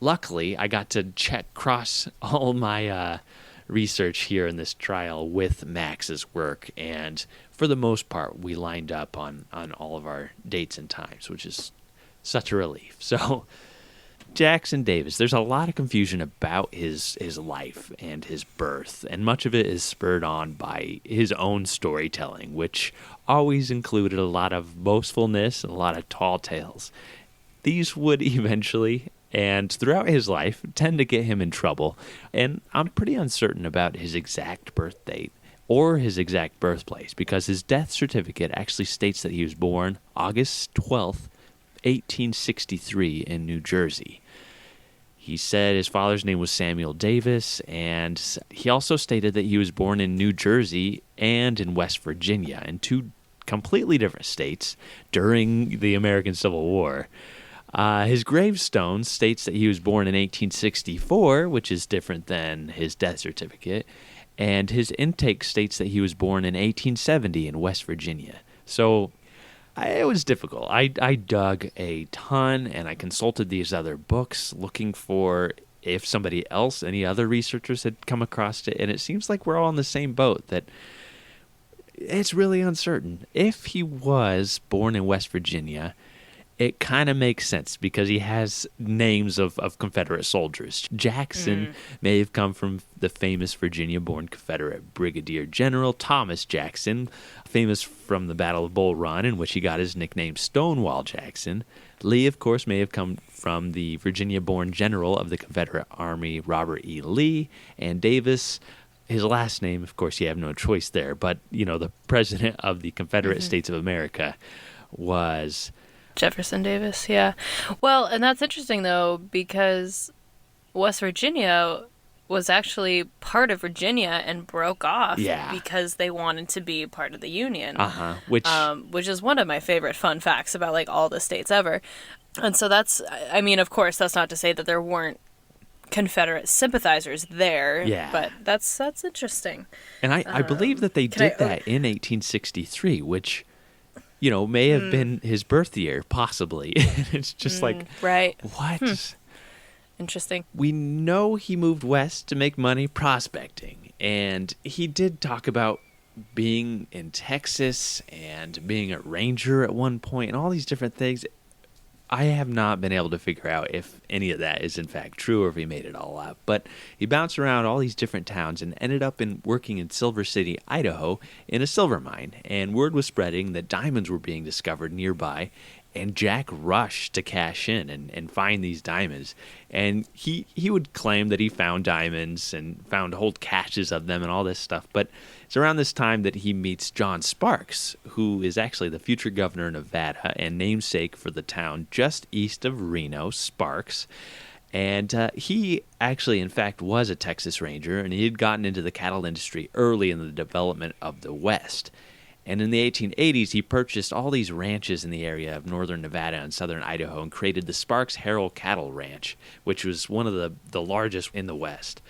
Luckily, I got to cross all my research here in this trial with Max's work, and for the most part, we lined up on all of our dates and times, which is such a relief. So Jackson Davis, there's a lot of confusion about his life and his birth, and much of it is spurred on by his own storytelling, which always included a lot of boastfulness and a lot of tall tales. These would eventually, and throughout his life, tend to get him in trouble, and I'm pretty uncertain about his exact birth date, or his exact birthplace, because his death certificate actually states that he was born August 12th, 1863 in New Jersey. He said his father's name was Samuel Davis, and he also stated that he was born in New Jersey and in West Virginia, in two completely different states during the American Civil War. His gravestone states that he was born in 1864, which is different than his death certificate, and his intake states that he was born in 1870 in West Virginia. So it was difficult. I dug a ton, and I consulted these other books looking for if somebody else, any other researchers had come across it, and it seems like we're all in the same boat, that it's really uncertain. If he was born in West Virginia, it kind of makes sense because he has names of Confederate soldiers. Jackson may have come from the famous Virginia-born Confederate Brigadier General Thomas Jackson, famous from the Battle of Bull Run, in which he got his nickname Stonewall Jackson. Lee, of course, may have come from the Virginia-born general of the Confederate Army, Robert E. Lee. And Davis, his last name, of course, you have no choice there, but, the president of the Confederate States of America was Jefferson Davis, yeah. Well, and that's interesting, though, because West Virginia was actually part of Virginia and broke off because they wanted to be part of the Union. Which is one of my favorite fun facts about, all the states ever. And so that's, of course, that's not to say that there weren't Confederate sympathizers there, but that's interesting. And I believe that they did that in 1863, which may have been his birth year, possibly. It's just right. What? Interesting. We know he moved west to make money prospecting, and he did talk about being in Texas and being a ranger at one point and all these different things. I have not been able to figure out if any of that is in fact true or if he made it all up. But he bounced around all these different towns and ended up working in Silver City, Idaho, in a silver mine. And word was spreading that diamonds were being discovered nearby, and Jack rushed to cash in and find these diamonds. And he would claim that he found diamonds and found whole caches of them and all this stuff. But it's around this time that he meets John Sparks, who is actually the future governor of Nevada and namesake for the town just east of Reno, Sparks. And he actually, in fact, was a Texas Ranger, and he had gotten into the cattle industry early in the development of the West. And in the 1880s, he purchased all these ranches in the area of northern Nevada and southern Idaho and created the Sparks Harrell Cattle Ranch, which was one of the largest in the West.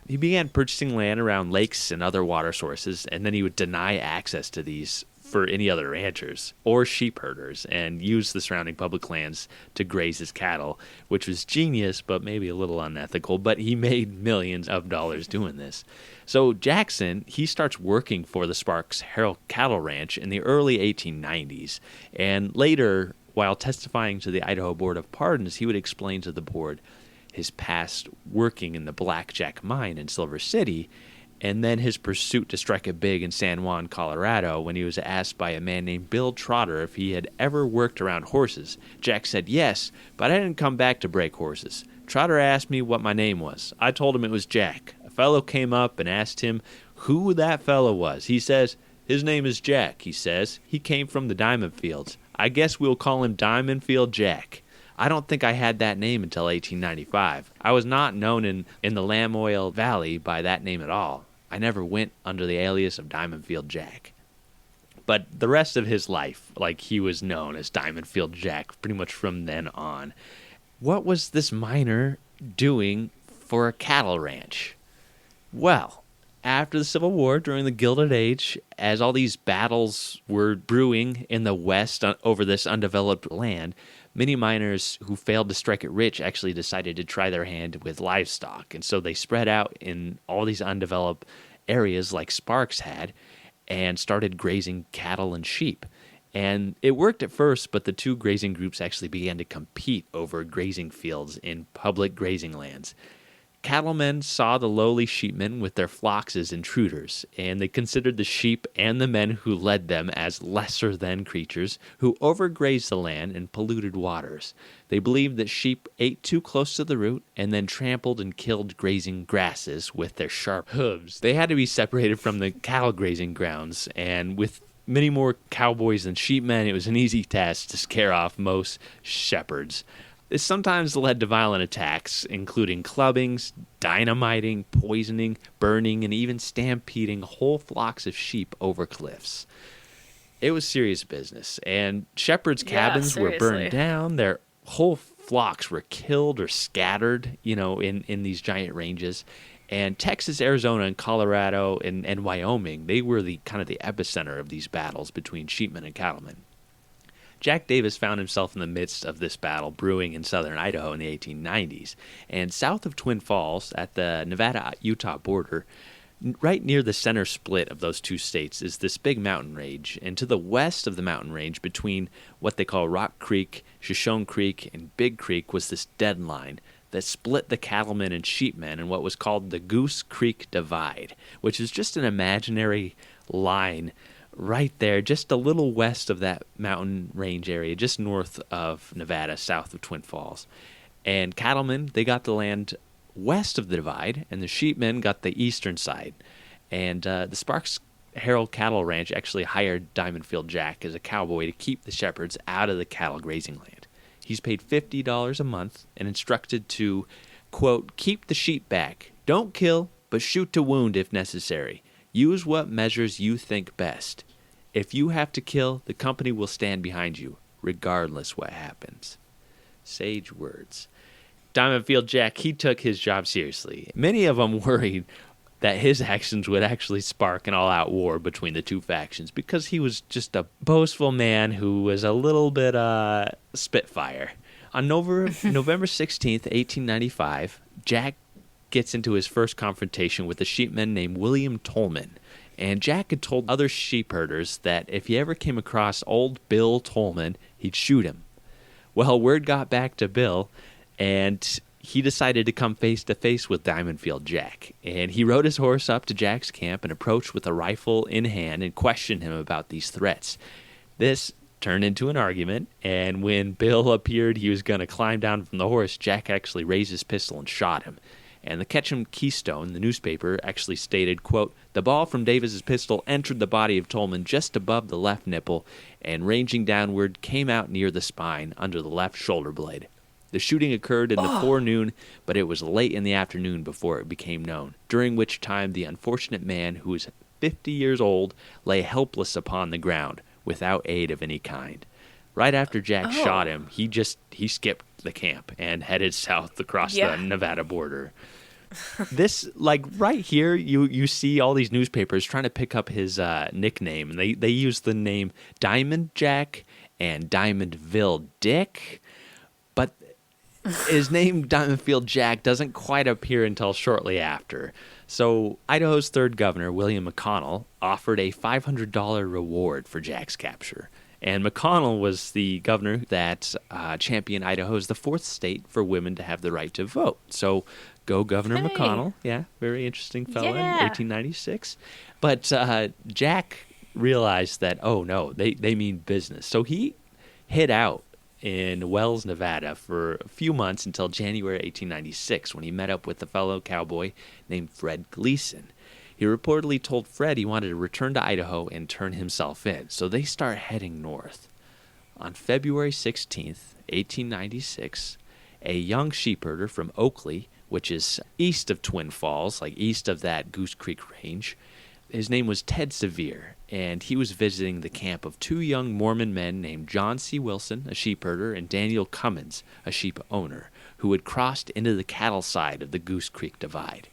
He began purchasing land around lakes and other water sources, and then he would deny access to these for any other ranchers or sheep herders and use the surrounding public lands to graze his cattle, which was genius but maybe a little unethical, but he made millions of dollars doing this. So Jackson, he starts working for the Sparks Harrell Cattle Ranch in the early 1890s, and later, while testifying to the Idaho Board of Pardons, he would explain to the board his past working in the Blackjack mine in Silver City, and then his pursuit to strike it big in San Juan, Colorado, when he was asked by a man named Bill Trotter if he had ever worked around horses. Jack said, "Yes, but I didn't come back to break horses. Trotter asked me what my name was. I told him it was Jack. A fellow came up and asked him who that fellow was. He says, 'His name is Jack,' he says. 'He came from the Diamondfields. I guess we'll call him Diamondfield Jack.' I don't think I had that name until 1895. I was not known in the Lamoille Valley by that name at all. I never went under the alias of Diamondfield Jack." But the rest of his life, he was known as Diamondfield Jack pretty much from then on. What was this miner doing for a cattle ranch? Well, after the Civil War, during the Gilded Age, as all these battles were brewing in the West over this undeveloped land, many miners who failed to strike it rich actually decided to try their hand with livestock. And so they spread out in all these undeveloped areas like Sparks had and started grazing cattle and sheep. And it worked at first, but the two grazing groups actually began to compete over grazing fields in public grazing lands. cattlemen saw the lowly sheepmen with their flocks as intruders, and they considered the sheep and the men who led them as lesser-than creatures who overgrazed the land and polluted waters. They believed that sheep ate too close to the root and then trampled and killed grazing grasses with their sharp hooves. They had to be separated from the cattle grazing grounds, and with many more cowboys than sheepmen, it was an easy task to scare off most shepherds. This sometimes led to violent attacks, including clubbings, dynamiting, poisoning, burning, and even stampeding whole flocks of sheep over cliffs. It was serious business, and shepherds' cabins were burned down. Their whole flocks were killed or scattered, in these giant ranges. And Texas, Arizona, and Colorado, and Wyoming, they were the kind of the epicenter of these battles between sheepmen and cattlemen. Jack Davis found himself in the midst of this battle brewing in southern Idaho in the 1890s. And south of Twin Falls, at the Nevada-Utah border, right near the center split of those two states, is this big mountain range. And to the west of the mountain range, between what they call Rock Creek, Shoshone Creek, and Big Creek, was this dead line that split the cattlemen and sheepmen in what was called the Goose Creek Divide, which is just an imaginary line right there, just a little west of that mountain range area, just north of Nevada, south of Twin Falls. And cattlemen, they got the land west of the divide, and the sheepmen got the eastern side. And the Sparks Herald Cattle Ranch actually hired Diamondfield Jack as a cowboy to keep the shepherds out of the cattle grazing land. He's paid $50 a month and instructed to, quote, keep the sheep back. Don't kill, but shoot to wound if necessary. Use what measures you think best. If you have to kill, the company will stand behind you, regardless what happens. Sage words. Diamondfield Jack, he took his job seriously. Many of them worried that his actions would actually spark an all-out war between the two factions because he was just a boastful man who was a little bit spitfire. On November 16th, 1895, Jack gets into his first confrontation with a sheepman named William Tolman. And Jack had told other sheep herders that if he ever came across old Bill Tolman, he'd shoot him. Well, word got back to Bill, and he decided to come face-to-face with Diamondfield Jack. And he rode his horse up to Jack's camp and approached with a rifle in hand and questioned him about these threats. This turned into an argument, and when Bill appeared he was going to climb down from the horse, Jack actually raised his pistol and shot him. And the Ketchum Keystone, the newspaper, actually stated, quote, the ball from Davis's pistol entered the body of Tolman just above the left nipple and, ranging downward, came out near the spine under the left shoulder blade. The shooting occurred in the forenoon, but it was late in the afternoon before it became known, during which time the unfortunate man, who was 50 years old, lay helpless upon the ground, without aid of any kind. Right after Jack shot him, he skipped the camp and headed south across the Nevada border. This, right here, you see all these newspapers trying to pick up his nickname. And they use the name Diamond Jack and Diamondville Dick, but his name Diamondfield Jack doesn't quite appear until shortly after. So Idaho's third governor, William McConnell, offered a $500 reward for Jack's capture. And McConnell was the governor that championed Idaho as the fourth state for women to have the right to vote. So go Governor McConnell. Yeah, very interesting fella in 1896. But Jack realized that, oh, no, they mean business. So he hid out in Wells, Nevada for a few months until January 1896 when he met up with a fellow cowboy named Fred Gleason. He reportedly told Fred he wanted to return to Idaho and turn himself in, so they start heading north. On February 16th, 1896, a young sheepherder from Oakley, which is east of Twin Falls, east of that Goose Creek range, his name was Ted Sevier, and he was visiting the camp of two young Mormon men named John C. Wilson, a sheepherder, and Daniel Cummins, a sheep owner, who had crossed into the cattle side of the Goose Creek Divide.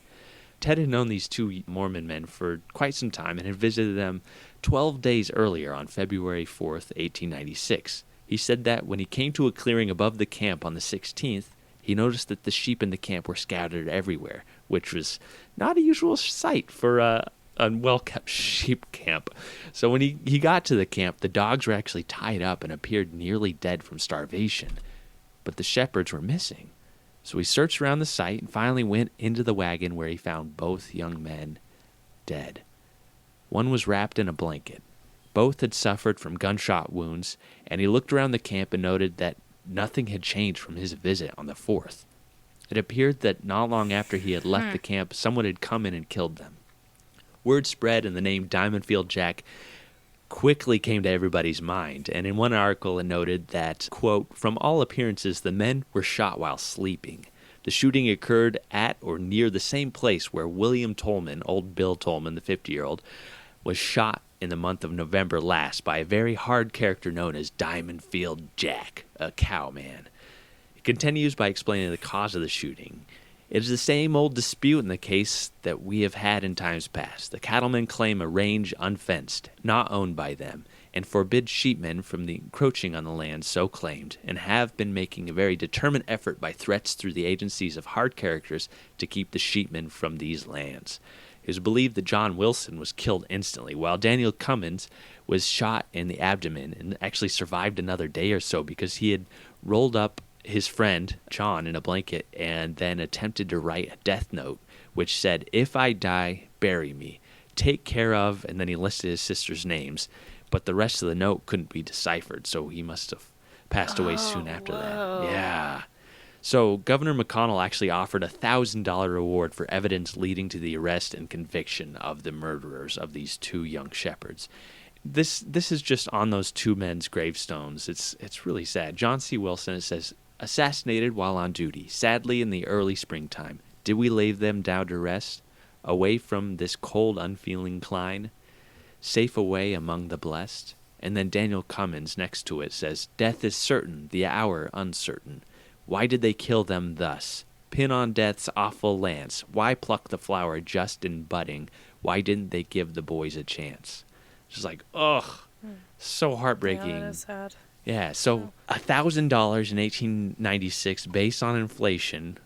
Ted had known these two Mormon men for quite some time and had visited them 12 days earlier on February 4th, 1896. He said that when he came to a clearing above the camp on the 16th, he noticed that the sheep in the camp were scattered everywhere, which was not a usual sight for a well-kept sheep camp. So when he got to the camp, the dogs were actually tied up and appeared nearly dead from starvation. But the shepherds were missing. So he searched around the site and finally went into the wagon where he found both young men dead. One was wrapped in a blanket. Both had suffered from gunshot wounds, and he looked around the camp and noted that nothing had changed from his visit on the 4th. It appeared that not long after he had left the camp, someone had come in and killed them. Word spread, and the name Diamondfield Jack quickly came to everybody's mind, and in one article it noted that, quote, from all appearances, the men were shot while sleeping. The shooting occurred at or near the same place where William Tolman, old Bill Tolman, the 50-year-old, was shot in the month of November last by a very hard character known as Diamondfield Jack, a cowman. It continues by explaining the cause of the shooting. It is the same old dispute in the case that we have had in times past. The cattlemen claim a range unfenced, not owned by them, and forbid sheepmen from the encroaching on the land so claimed, and have been making a very determined effort by threats through the agencies of hard characters to keep the sheepmen from these lands. It was believed that John Wilson was killed instantly, while Daniel Cummins was shot in the abdomen and actually survived another day or so because he had rolled up his friend, John, in a blanket and then attempted to write a death note, which said, if I die, bury me. Take care of, and then he listed his sister's names, but the rest of the note couldn't be deciphered, so he must have passed away soon after that. Yeah. So Governor McConnell actually offered a $1,000 reward for evidence leading to the arrest and conviction of the murderers of these two young shepherds. This is just on those two men's gravestones. It's really sad. John C. Wilson, it says, assassinated while on duty, sadly in the early springtime. Did we lay them down to rest, away from this cold, unfeeling clime, safe away among the blessed? And then Daniel Cummins next to it says, death is certain, the hour uncertain. Why did they kill them thus? Pin on death's awful lance. Why pluck the flower just in budding? Why didn't they give the boys a chance? Just like, ugh, so heartbreaking. Yeah, that is sad. Yeah, so $1,000 in 1896 based on inflation.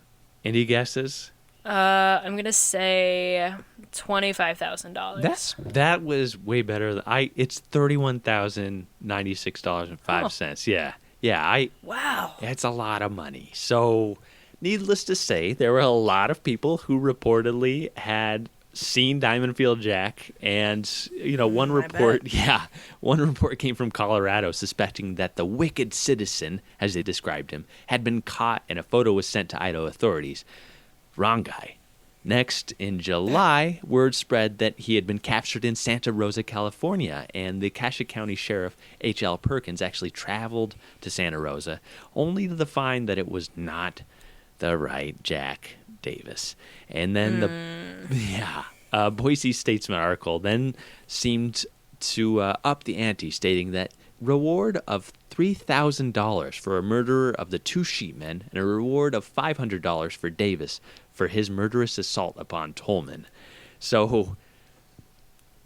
Any guesses? I'm gonna say $25,000. That was way better. It's $31,096.05. Yeah. Wow. It's a lot of money. So, needless to say, there were a lot of people who reportedly had seen Diamondfield Jack, and one report came from Colorado suspecting that the wicked citizen, as they described him, had been caught and a photo was sent to Idaho authorities. Wrong guy. Next, in July, word spread that he had been captured in Santa Rosa, California, and the Cassia County Sheriff H.L. Perkins actually traveled to Santa Rosa, only to find that it was not the right Jack Davis. And then Boise Statesman article then seemed to up the ante, stating that reward of $3,000 for a murderer of the two sheepmen and a reward of $500 for Davis for his murderous assault upon Tolman. So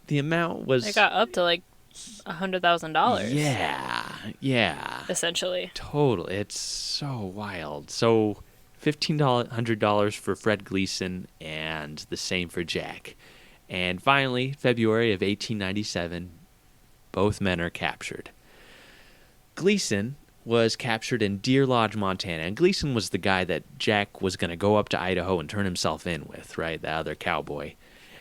the amount was... It got up to like $100,000. Yeah. Essentially. Total. It's so wild. So $1,500 for Fred Gleason and the same for Jack. And finally, February of 1897, both men are captured. Gleason was captured in Deer Lodge, Montana. And Gleason was the guy that Jack was going to go up to Idaho and turn himself in with, right? The other cowboy.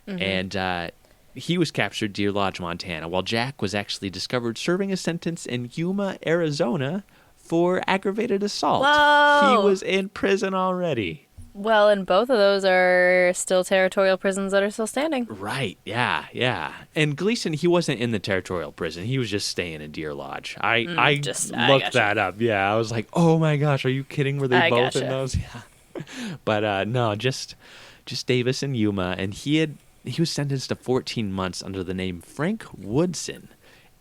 Mm-hmm. And he was captured Deer Lodge, Montana, while Jack was actually discovered serving a sentence in Yuma, Arizona for aggravated assault. Whoa. He was in prison already. Well, and both of those are still territorial prisons that are still standing. Right, yeah. And Gleason, he wasn't in the territorial prison. He was just staying in Deer Lodge. I looked that up. Yeah, I was like, oh my gosh, are you kidding? Were they both in those? Yeah. But no, just Davis and Yuma. And he was sentenced to 14 months under the name Frank Woodson.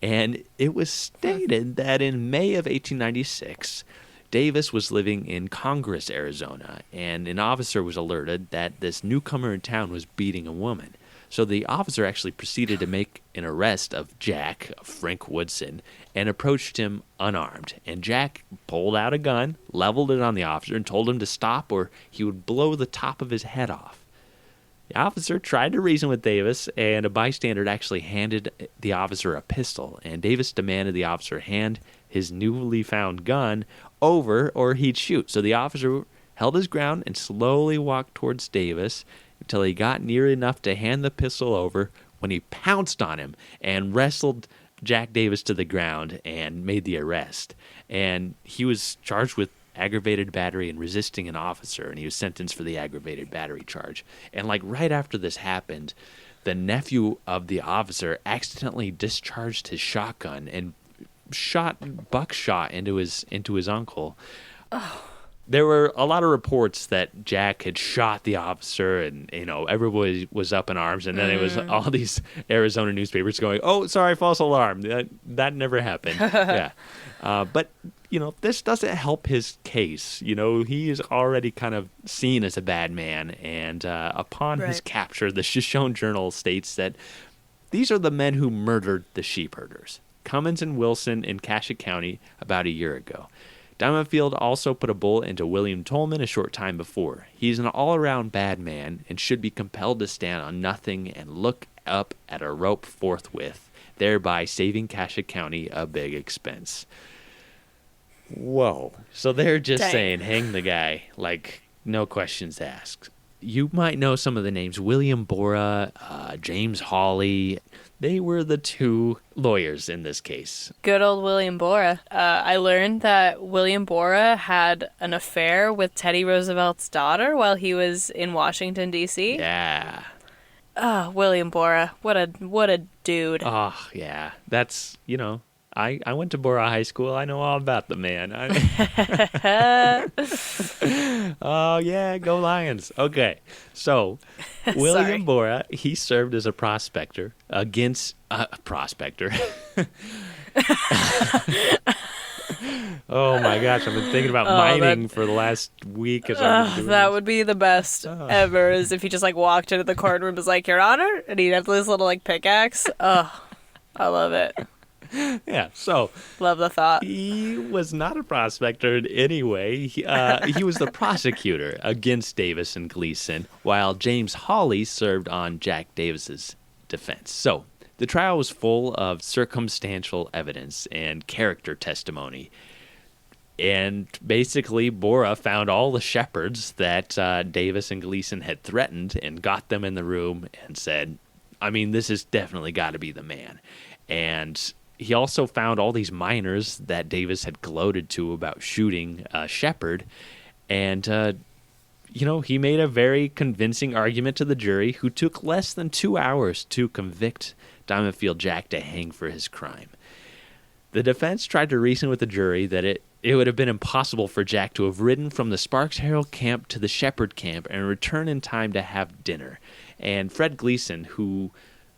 And it was stated that in May of 1896... Davis was living in Congress, Arizona, and an officer was alerted that this newcomer in town was beating a woman. So the officer actually proceeded to make an arrest of Jack, Frank Woodson, and approached him unarmed. And Jack pulled out a gun, leveled it on the officer, and told him to stop or he would blow the top of his head off. The officer tried to reason with Davis, and a bystander actually handed the officer a pistol, and Davis demanded the officer hand his newly found gun over or he'd shoot. So the officer held his ground, and slowly walked towards Davis until he got near enough to hand the pistol over when he pounced on him and wrestled Jack Davis to the ground and made the arrest. And he was charged with aggravated battery and resisting an officer, and he was sentenced for the aggravated battery charge. And like right after this happened, the nephew of the officer accidentally discharged his shotgun and shot buckshot into his uncle. Oh. There were a lot of reports that Jack had shot the officer, and everybody was up in arms. And then it was all these Arizona newspapers going, "Oh, sorry, false alarm. That never happened." Yeah, but this doesn't help his case. He is already kind of seen as a bad man, and upon his capture, the Shoshone Journal states that these are the men who murdered the sheep herders, Cummins and Wilson in Cassia County, about a year ago. Diamondfield also put a bullet into William Tolman a short time before. He's an all-around bad man and should be compelled to stand on nothing and look up at a rope forthwith, thereby saving Cassia County a big expense. Whoa. So they're just saying, hang the guy, like, no questions asked. You might know some of the names. William Bora, James Hawley. They were the two lawyers in this case. Good old William Bora. I learned that William Bora had an affair with Teddy Roosevelt's daughter while he was in Washington, D.C. Yeah. Oh, William Bora. What a dude. Oh, yeah. That's, I went to Bora High School. I know all about the man. Oh, yeah, go Lions. Okay, so William Bora, he served as a prospector against prospector. Oh, my gosh, I've been thinking about mining for the last week. That would be the best ever, is if he just, walked into the courtroom and was like, Your Honor? And he'd have this little, pickaxe. Oh, I love it. Yeah, so love the thought. He was not a prospector in any way. He was the prosecutor against Davis and Gleason, while James Hawley served on Jack Davis's defense. So the trial was full of circumstantial evidence and character testimony. And basically, Bora found all the shepherds that Davis and Gleason had threatened and got them in the room and said, this has definitely got to be the man. And he also found all these miners that Davis had gloated to about shooting Shepard. And, he made a very convincing argument to the jury, who took less than 2 hours to convict Diamondfield Jack to hang for his crime. The defense tried to reason with the jury that it would have been impossible for Jack to have ridden from the Sparks Harrell camp to the Shepard camp and return in time to have dinner. And Fred Gleason, who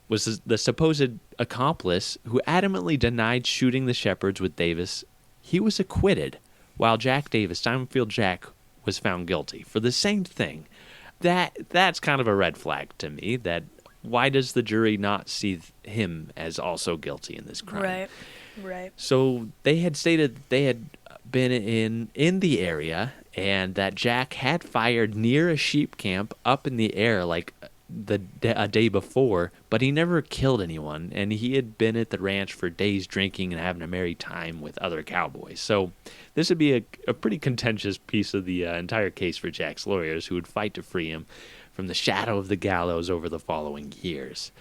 was the supposed accomplice who adamantly denied shooting the shepherds with Davis, he was acquitted, while Jack Davis, Diamondfield Jack, was found guilty for the same thing. That's kind of a red flag to me. That why does the jury not see him as also guilty in this crime? Right. So they had stated that they had been in the area and that Jack had fired near a sheep camp up in the air a day before, but he never killed anyone, and he had been at the ranch for days drinking and having a merry time with other cowboys. So this would be a pretty contentious piece of the entire case for Jack's lawyers, who would fight to free him from the shadow of the gallows over the following years.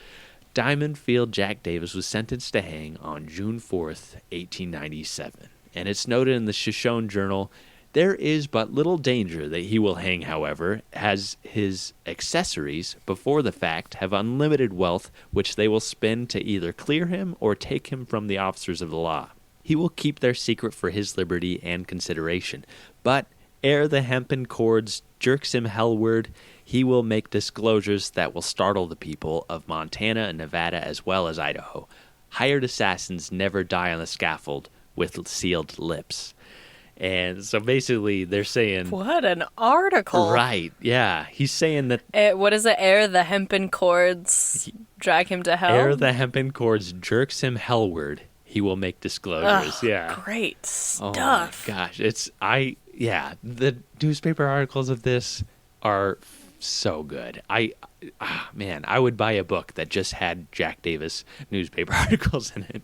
Diamondfield Jack Davis was sentenced to hang on June 4th, 1897, and it's noted in the Shoshone Journal, there is but little danger that he will hang, however, as his accessories, before the fact, have unlimited wealth which they will spend to either clear him or take him from the officers of the law. He will keep their secret for his liberty and consideration, but ere the hempen cords jerks him hellward, he will make disclosures that will startle the people of Montana and Nevada as well as Idaho. Hired assassins never die on the scaffold with sealed lips. And so basically they're saying... What an article. Right, yeah. He's saying that... what is it? Ere the hempen cords drag him to hell? Ere the hempen cords jerks him hellward, he will make disclosures. Yeah. Great stuff. Oh my gosh. The newspaper articles of this are so good. I would buy a book that just had Jack Davis newspaper articles in it.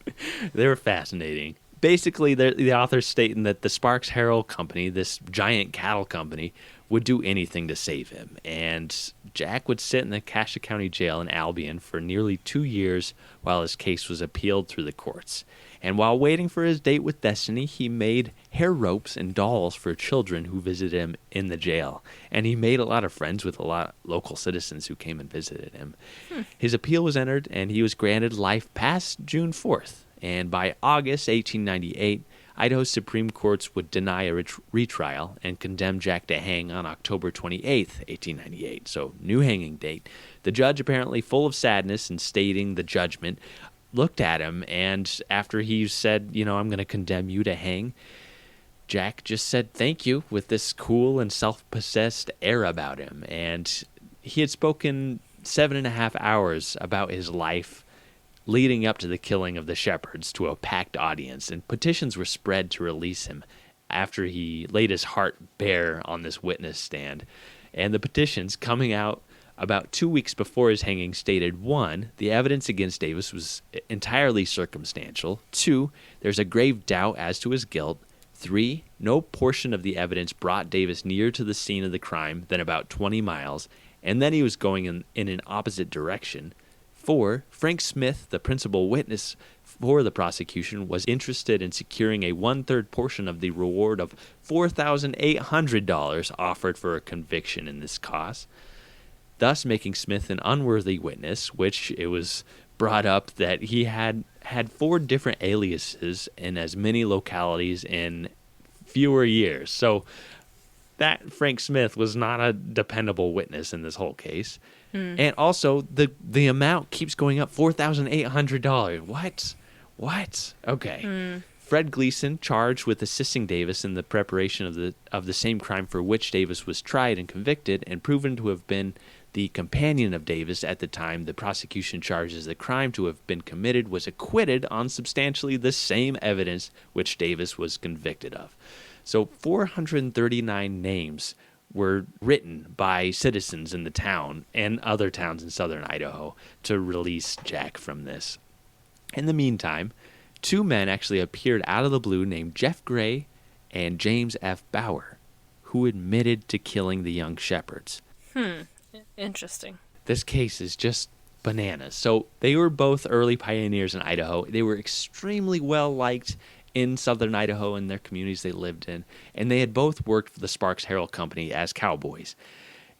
They were fascinating. basically, the author's stating that the Sparks Herald Company, this giant cattle company, would do anything to save him. And Jack would sit in the Cassia County Jail in Albion for nearly 2 years while his case was appealed through the courts. And while waiting for his date with Destiny, he made hair ropes and dolls for children who visited him in the jail. And he made a lot of friends with a lot of local citizens who came and visited him. His appeal was entered, and he was granted life past June 4th. And by August 1898, Idaho's Supreme Courts would deny a retrial and condemn Jack to hang on October 28th, 1898. So, new hanging date. The judge, apparently full of sadness and stating the judgment, looked at him, and after he said, I'm going to condemn you to hang, Jack just said thank you with this cool and self-possessed air about him. And he had spoken 7.5 hours about his life leading up to the killing of the shepherds to a packed audience, and petitions were spread to release him after he laid his heart bare on this witness stand. And the petitions coming out about 2 weeks before his hanging stated, 1, the evidence against Davis was entirely circumstantial. 2, there's a grave doubt as to his guilt. 3, no portion of the evidence brought Davis nearer to the scene of the crime than about 20 miles, and then he was going in an opposite direction. 4, Frank Smith, the principal witness for the prosecution, was interested in securing a 1/3 portion of the reward of $4,800 offered for a conviction in this cause, thus making Smith an unworthy witness, which it was brought up that he had 4 different aliases in as many localities in fewer years. So that Frank Smith was not a dependable witness in this whole case. And also, the amount keeps going up, $4,800. What? Okay. Fred Gleason, charged with assisting Davis in the preparation of the same crime for which Davis was tried and convicted, and proven to have been the companion of Davis at the time the prosecution charges the crime to have been committed, was acquitted on substantially the same evidence which Davis was convicted of. So 439 names were written by citizens in the town and other towns in southern Idaho to release Jack from this. In the meantime, 2 men actually appeared out of the blue named Jeff Gray and James F. Bauer, who admitted to killing the young shepherds. Interesting. This case is just bananas. So they were both early pioneers in Idaho. They were extremely well-liked in southern Idaho and their communities they lived in, and they had both worked for the Sparks Herald Company as cowboys.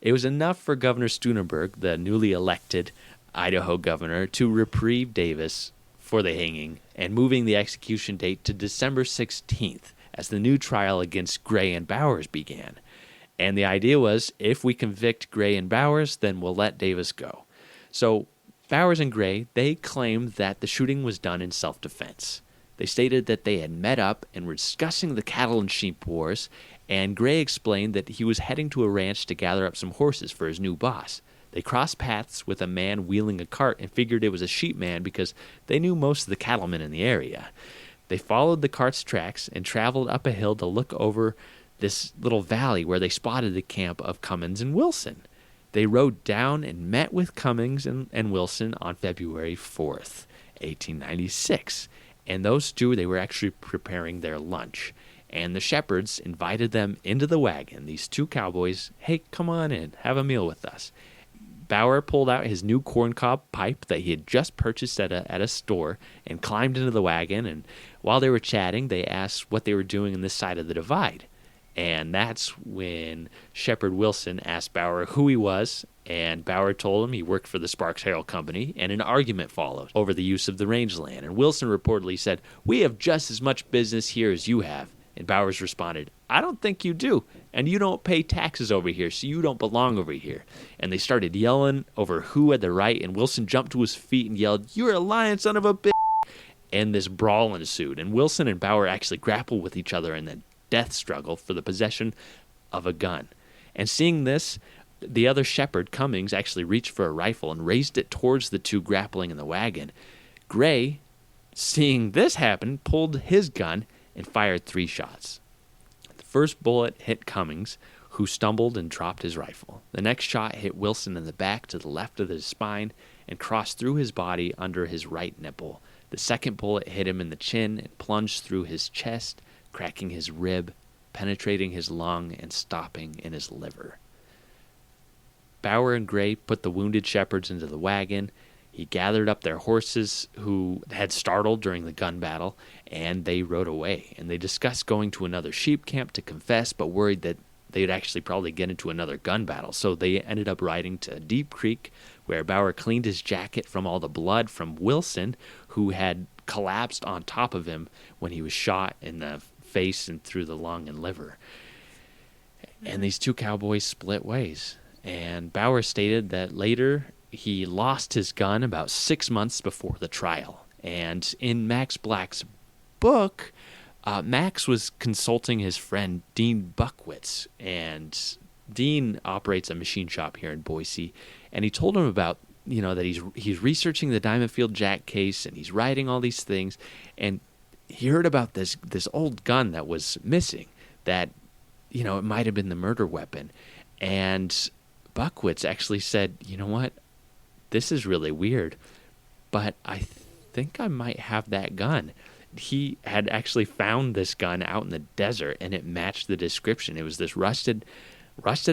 It was enough for Governor Steunenberg, the newly elected Idaho governor, to reprieve Davis for the hanging and moving the execution date to December 16th as the new trial against Gray and Bowers began. And the idea was, if we convict Gray and Bowers, then we'll let Davis go. So Bowers and Gray, they claimed that the shooting was done in self-defense. They stated that they had met up and were discussing the cattle and sheep wars, and Gray explained that he was heading to a ranch to gather up some horses for his new boss. They crossed paths with a man wheeling a cart and figured it was a sheep man because they knew most of the cattlemen in the area. They followed the cart's tracks and traveled up a hill to look over this little valley where they spotted the camp of Cummins and Wilson. They rode down and met with Cummins and Wilson on February 4th, 1896. And those 2, they were actually preparing their lunch. And the shepherds invited them into the wagon. These 2 cowboys, hey, come on in, have a meal with us. Bauer pulled out his new corncob pipe that he had just purchased at a store and climbed into the wagon. And while they were chatting, they asked what they were doing on this side of the divide. And that's when Shepherd Wilson asked Bauer who he was, and Bauer told him he worked for the Sparks Herald Company, and an argument followed over the use of the rangeland. And Wilson reportedly said, "We have just as much business here as you have." And Bowers responded, "I don't think you do, and you don't pay taxes over here, so you don't belong over here." And they started yelling over who had the right, and Wilson jumped to his feet and yelled, "You're a lying son of a bitch!" And this brawl ensued, and Wilson and Bauer actually grappled with each other in the death struggle for the possession of a gun. And seeing this, the other shepherd, Cummings, actually reached for a rifle and raised it towards the 2 grappling in the wagon. Gray, seeing this happen, pulled his gun and fired 3 shots. The first bullet hit Cummings, who stumbled and dropped his rifle. The next shot hit Wilson in the back to the left of his spine and crossed through his body under his right nipple, The second bullet hit him in the chin and plunged through his chest, cracking his rib, penetrating his lung, and stopping in his liver. Bauer and Gray put the wounded shepherds into the wagon. He gathered up their horses who had startled during the gun battle, and they rode away. And they discussed going to another sheep camp to confess, but worried that they'd actually probably get into another gun battle. So they ended up riding to Deep Creek, where Bauer cleaned his jacket from all the blood from Wilson, who had collapsed on top of him when he was shot in the face and through the lung and liver. And these two cowboys split ways. And Bauer stated that later he lost his gun about 6 months before the trial. And in Max Black's book, Max was consulting his friend Dean Buckwitz. And Dean operates a machine shop here in Boise. And he told him about, that he's researching the Diamondfield Jack case, and he's writing all these things. And he heard about this old gun that was missing, that, it might have been the murder weapon. And Buckwitz actually said, you know what, this is really weird, but I think I might have that gun. He had actually found this gun out in the desert, and it matched the description. It was this rusted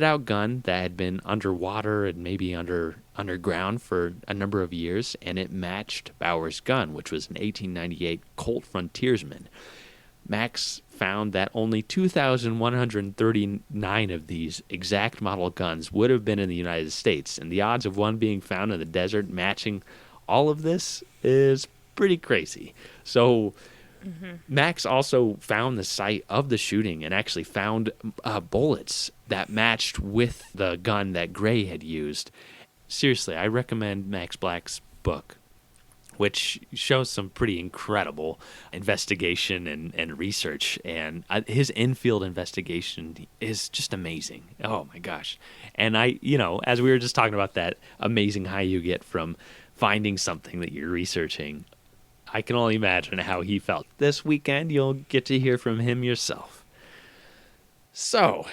out gun that had been underwater and maybe underground for a number of years, and it matched Bauer's gun, which was an 1898 Colt Frontiersman. Max found that only 2,139 of these exact model guns would have been in the United States, and the odds of one being found in the desert matching all of this is pretty crazy. So Max also found the site of the shooting and actually found bullets that matched with the gun that Gray had used. Seriously, I recommend Max Black's book, which shows some pretty incredible investigation and research. And his infield investigation is just amazing. Oh, my gosh. And as we were just talking about that amazing high you get from finding something that you're researching, I can only imagine how he felt. This weekend, you'll get to hear from him yourself. So,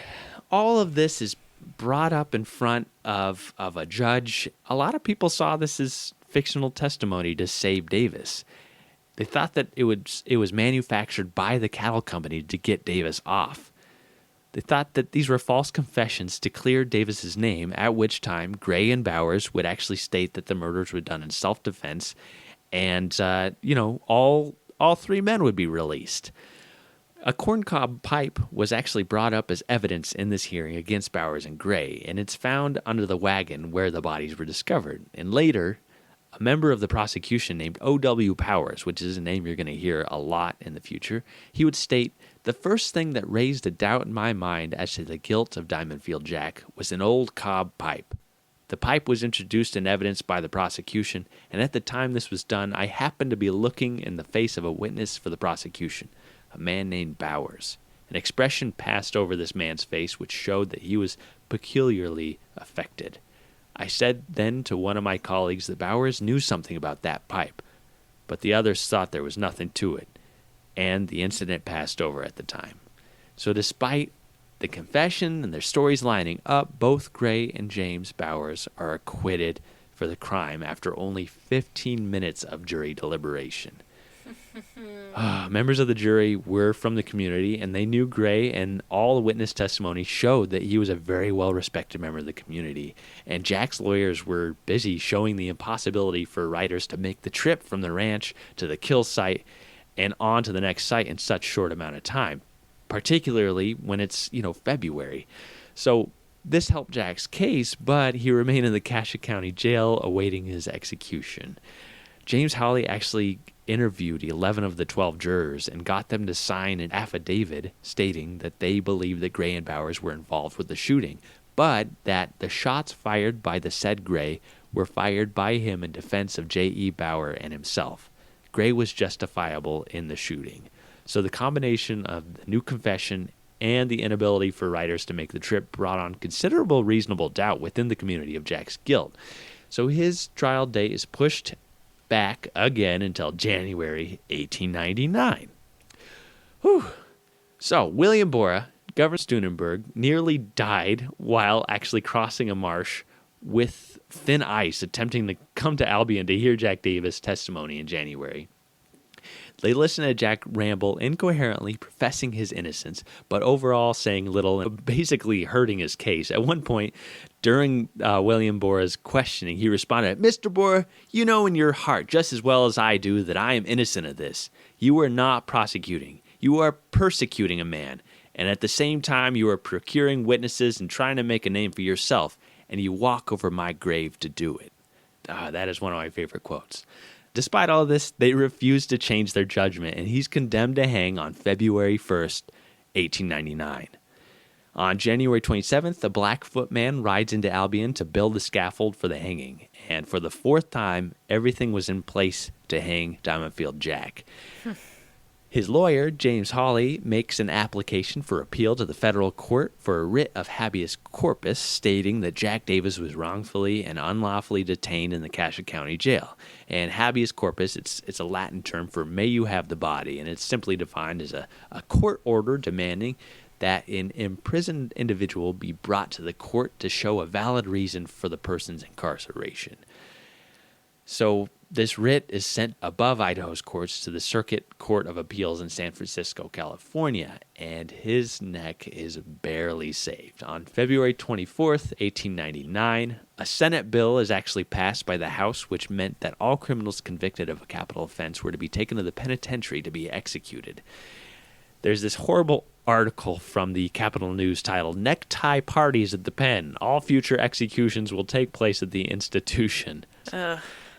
all of this is brought up in front of a judge. A lot of people saw this as fictional testimony to save Davis. They thought that it was manufactured by the cattle company to get Davis off. They thought that these were false confessions to clear Davis's name, at which time Gray and Bowers would actually state that the murders were done in self-defense, and all three men would be released. A corncob pipe was actually brought up as evidence in this hearing against Bowers and Gray, and it's found under the wagon where the bodies were discovered. And later, a member of the prosecution named O.W. Powers, which is a name you're going to hear a lot in the future, he would state, "The first thing that raised a doubt in my mind as to the guilt of Diamondfield Jack was an old cob pipe. The pipe was introduced in evidence by the prosecution, and at the time this was done, I happened to be looking in the face of a witness for the prosecution, a man named Bowers. An expression passed over this man's face which showed that he was peculiarly affected. I said then to one of my colleagues that Bowers knew something about that pipe, but the others thought there was nothing to it, and the incident passed over at the time." So despite the confession and their stories lining up, both Gray and James Bowers are acquitted for the crime after only 15 minutes of jury deliberation. Members of the jury were from the community, and they knew Gray, and all the witness testimony showed that he was a very well-respected member of the community. And Jack's lawyers were busy showing the impossibility for riders to make the trip from the ranch to the kill site and on to the next site in such short amount of time, particularly when it's, February. So this helped Jack's case, but he remained in the Cassia County Jail awaiting his execution. James Hawley actually interviewed 11 of the 12 jurors and got them to sign an affidavit stating that they believed that Gray and Bowers were involved with the shooting, but that the shots fired by the said Gray were fired by him in defense of J.E. Bauer and himself. Gray was justifiable in the shooting. So the combination of the new confession and the inability for riders to make the trip brought on considerable reasonable doubt within the community of Jack's guilt. So his trial date is pushed back again until January 1899. Whew. So William Borah, Governor Steunenberg, nearly died while actually crossing a marsh with thin ice, attempting to come to Albion to hear Jack Davis' testimony in January. They listen to Jack ramble incoherently, professing his innocence, but overall saying little and basically hurting his case. At one point, during William Bora's questioning, he responded, "Mr. Bora, you know in your heart just as well as I do that I am innocent of this. You are not prosecuting. You are persecuting a man. And at the same time, you are procuring witnesses and trying to make a name for yourself, and you walk over my grave to do it." That is one of my favorite quotes. Despite all this, they refuse to change their judgment, and he's condemned to hang on February 1st, 1899. On January 27th, the Blackfoot man rides into Albion to build the scaffold for the hanging, and for the fourth time, everything was in place to hang Diamondfield Jack. His lawyer, James Hawley, makes an application for appeal to the federal court for a writ of habeas corpus stating that Jack Davis was wrongfully and unlawfully detained in the Cassia County Jail. And habeas corpus, it's a Latin term for may you have the body, and it's simply defined as a court order demanding that an imprisoned individual be brought to the court to show a valid reason for the person's incarceration. So this writ is sent above Idaho's courts to the Circuit Court of Appeals in San Francisco, California, and his neck is barely saved. On February 24th, 1899, a Senate bill is actually passed by the House, which meant that all criminals convicted of a capital offense were to be taken to the penitentiary to be executed. There's this horrible article from the Capital News titled, "Necktie Parties at the Pen. All future executions will take place at the institution."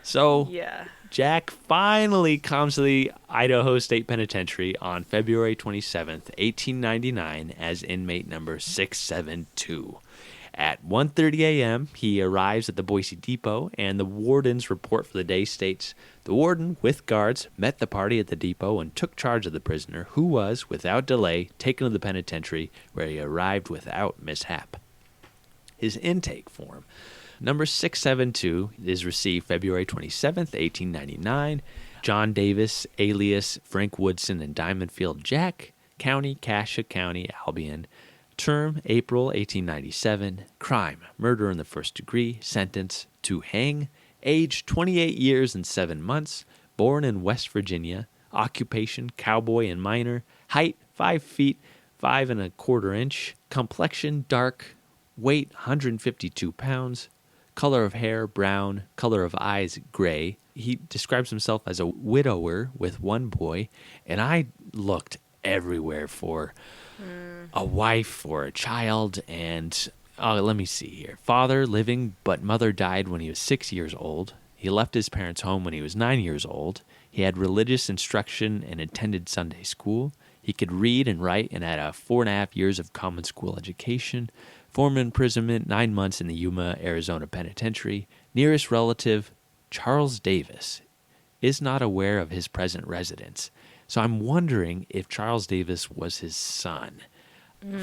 So, Jack finally comes to the Idaho State Penitentiary on February 27th, 1899, as inmate number 672. At 1:30 a.m., he arrives at the Boise Depot, and the warden's report for the day states, "The warden, with guards, met the party at the depot and took charge of the prisoner, who was, without delay, taken to the penitentiary, where he arrived without mishap." His intake form. Number 672 is received February 27th, 1899. John Davis, alias Frank Woodson and Diamondfield Jack, County, Cassia County, Albion. Term, April 1897. Crime, murder in the first degree. Sentence, to hang. Age, 28 years and 7 months. Born in West Virginia. Occupation, cowboy and miner. Height, 5 feet, 5 1/4 inch. Complexion, dark. Weight, 152 pounds. Color of hair, brown. Color of eyes, gray. He describes himself as a widower with one boy, and I looked everywhere for a wife or a child, and let me see here. Father living, but mother died when he was 6 years old. He left his parents' home when he was 9 years old. He had religious instruction and attended Sunday school. He could read and write and had 4.5 years of common school education. Former imprisonment, 9 months in the Yuma, Arizona Penitentiary. Nearest relative, Charles Davis, is not aware of his present residence. So I'm wondering if Charles Davis was his son.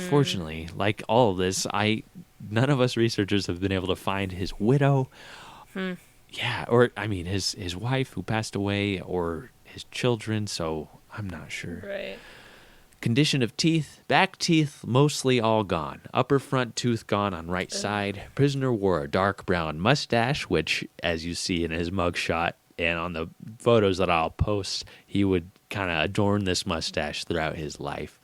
Fortunately, like all of this, none of us researchers have been able to find his widow. Yeah, or his wife who passed away, or his children, so I'm not sure. Right. Condition of teeth, back teeth mostly all gone. Upper front tooth gone on right side. Prisoner wore a dark brown mustache, which, as you see in his mugshot and on the photos that I'll post, he would kind of adorn this mustache throughout his life.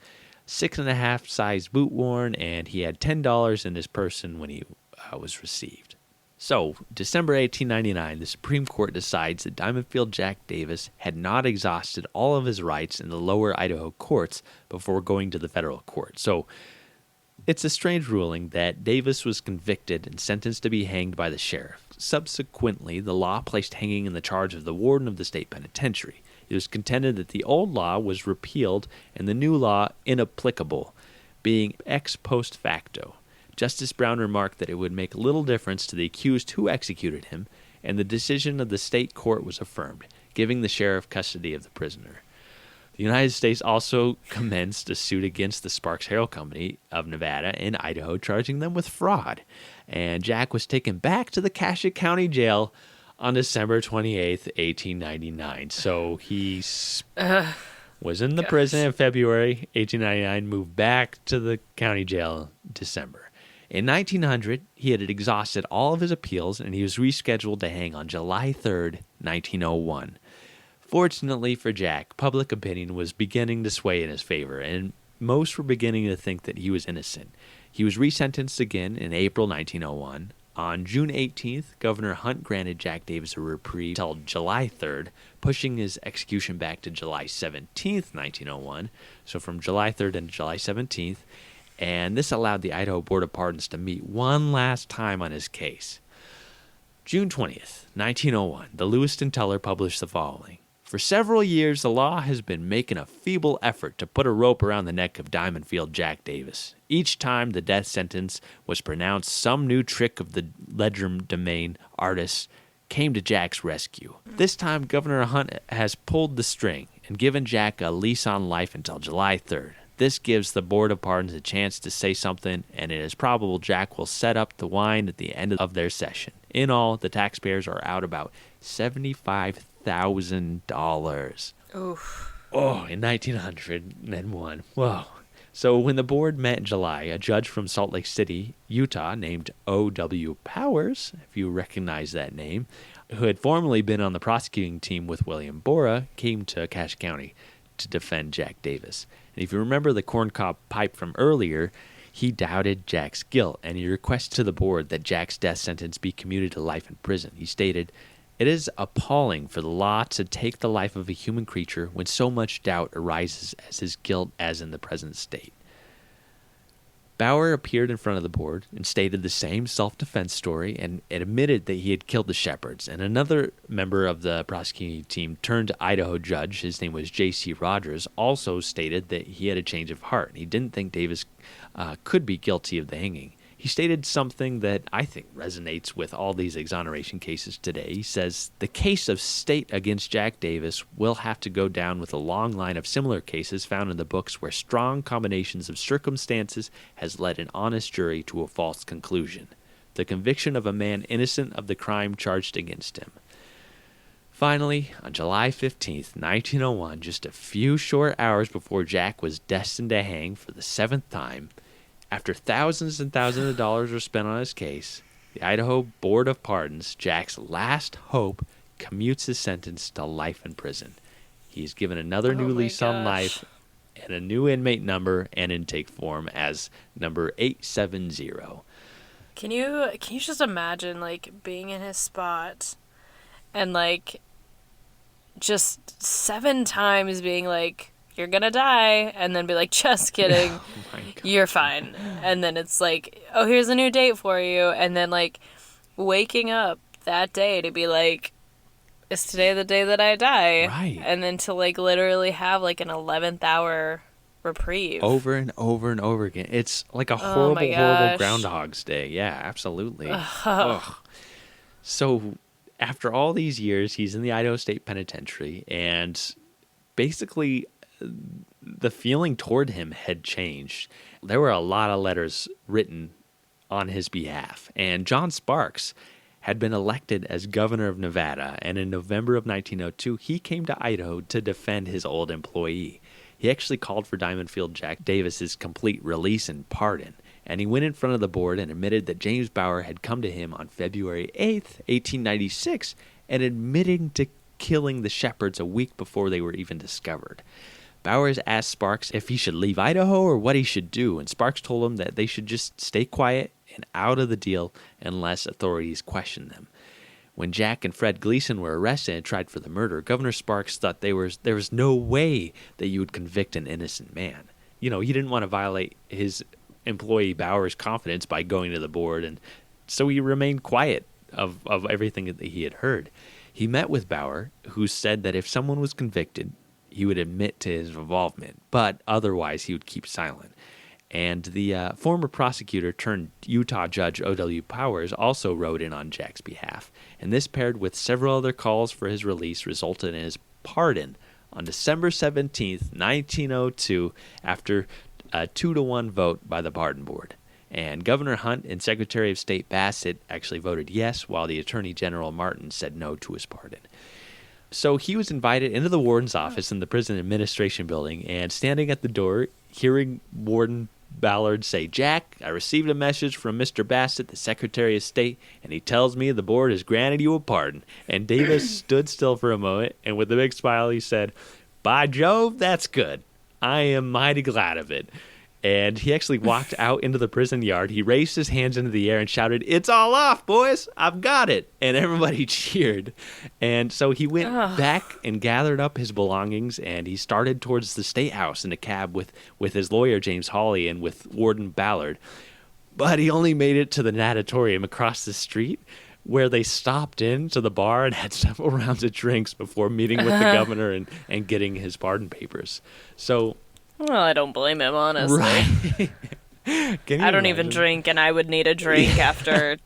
6.5 size boot worn, and he had $10 in his person when he was received. So, December 1899, the Supreme Court decides that Diamondfield Jack Davis had not exhausted all of his rights in the lower Idaho courts before going to the federal court. So, it's a strange ruling that Davis was convicted and sentenced to be hanged by the sheriff. Subsequently, the law placed hanging in the charge of the warden of the state penitentiary. It was contended that the old law was repealed and the new law inapplicable, being ex post facto. Justice Brown remarked that it would make little difference to the accused who executed him, and the decision of the state court was affirmed, giving the sheriff custody of the prisoner. The United States also commenced a suit against the Sparks Herald Company of Nevada and Idaho, charging them with fraud, and Jack was taken back to the Cassia County Jail on December 28th, 1899. So he was in the prison in February 1899, moved back to the county jail in December. In 1900, he had exhausted all of his appeals, and he was rescheduled to hang on July 3rd, 1901. Fortunately for Jack, public opinion was beginning to sway in his favor, and most were beginning to think that he was innocent. He was resentenced again in April 1901. On June 18th, Governor Hunt granted Jack Davis a reprieve until July 3rd, pushing his execution back to July 17th, 1901, so from July 3rd to July 17th, and this allowed the Idaho Board of Pardons to meet one last time on his case. June 20th, 1901, the Lewiston Teller published the following. For several years, the law has been making a feeble effort to put a rope around the neck of Diamondfield Jack Davis. Each time the death sentence was pronounced, some new trick of the legerdemain artists came to Jack's rescue. This time, Governor Hunt has pulled the string and given Jack a lease on life until July 3rd. This gives the Board of Pardons a chance to say something, and it is probable Jack will set up the wine at the end of their session. In all, the taxpayers are out about $75,000. Oof. Oh, in 1901. Whoa. So when the board met in July, a judge from Salt Lake City, Utah, named O.W. Powers, if you recognize that name, who had formerly been on the prosecuting team with William Borah, came to Cache County to defend Jack Davis. And if you remember the corncob pipe from earlier, he doubted Jack's guilt, and he requested to the board that Jack's death sentence be commuted to life in prison. He stated, "It is appalling for the law to take the life of a human creature when so much doubt arises as his guilt as in the present state." Bauer appeared in front of the board and stated the same self-defense story and admitted that he had killed the shepherds. And another member of the prosecuting team turned to Idaho judge, his name was J.C. Rogers, also stated that he had a change of heart. He didn't think Davis could be guilty of the hanging. He stated something that I think resonates with all these exoneration cases today. He says, "The case of state against Jack Davis will have to go down with a long line of similar cases found in the books where strong combinations of circumstances has led an honest jury to a false conclusion. The conviction of a man innocent of the crime charged against him." Finally, on July 15th, 1901, just a few short hours before Jack was destined to hang for the 7th time, after thousands and thousands of dollars were spent on his case, the Idaho Board of Pardons, Jack's last hope, commutes his sentence to life in prison. He is given another new lease on life and a new inmate number and intake form as number 870. Can you just imagine, like, being in his spot and, like, just 7 times being like, "You're gonna die," and then be like, "Just kidding, Oh my God. You're fine." And then it's like, "Oh, here's a new date for you," and then, like, waking up that day to be like, "Is today the day that I die?" Right. And then to, like, literally have, like, an 11th hour reprieve. Over and over and over again. It's like a Oh my horrible gosh. Groundhog's Day. Yeah, absolutely. Ugh. So after all these years, he's in the Idaho State Penitentiary, and basically the feeling toward him had changed. There were a lot of letters written on his behalf, and John Sparks had been elected as governor of Nevada, and in November of 1902, he came to Idaho to defend his old employee. He actually called for Diamondfield Jack Davis's complete release and pardon, and he went in front of the board and admitted that James Bauer had come to him on February 8th, 1896, and admitting to killing the shepherds a week before they were even discovered. Bowers asked Sparks if he should leave Idaho or what he should do, and Sparks told him that they should just stay quiet and out of the deal unless authorities questioned them. When Jack and Fred Gleason were arrested and tried for the murder, Governor Sparks thought there was no way that you would convict an innocent man. You know, he didn't want to violate his employee Bauer's confidence by going to the board, and so he remained quiet of everything that he had heard. He met with Bauer, who said that if someone was convicted, he would admit to his involvement, but otherwise he would keep silent. And the former prosecutor turned Utah Judge O.W. Powers also wrote in on Jack's behalf, and this paired with several other calls for his release resulted in his pardon on December 17th, 1902, after a 2-1 vote by the Pardon Board. And Governor Hunt and Secretary of State Bassett actually voted yes, while the Attorney General Martin said no to his pardon. So he was invited into the warden's office in the prison administration building, and standing at the door, hearing Warden Ballard say, "Jack, I received a message from Mr. Bassett, the Secretary of State, and he tells me the board has granted you a pardon." And Davis stood still for a moment, and with a big smile he said, "By Jove, that's good. I am mighty glad of it." And he actually walked out into the prison yard. He raised his hands into the air and shouted, "It's all off, boys. I've got it." And everybody cheered. And so he went back and gathered up his belongings, and he started towards the State House in a cab with his lawyer, James Hawley, and with Warden Ballard. But he only made it to the natatorium across the street, where they stopped into the bar and had several rounds of drinks before meeting with the governor and getting his pardon papers. So... Well, I don't blame him, honestly. Right. I don't even drink, and I would need a drink after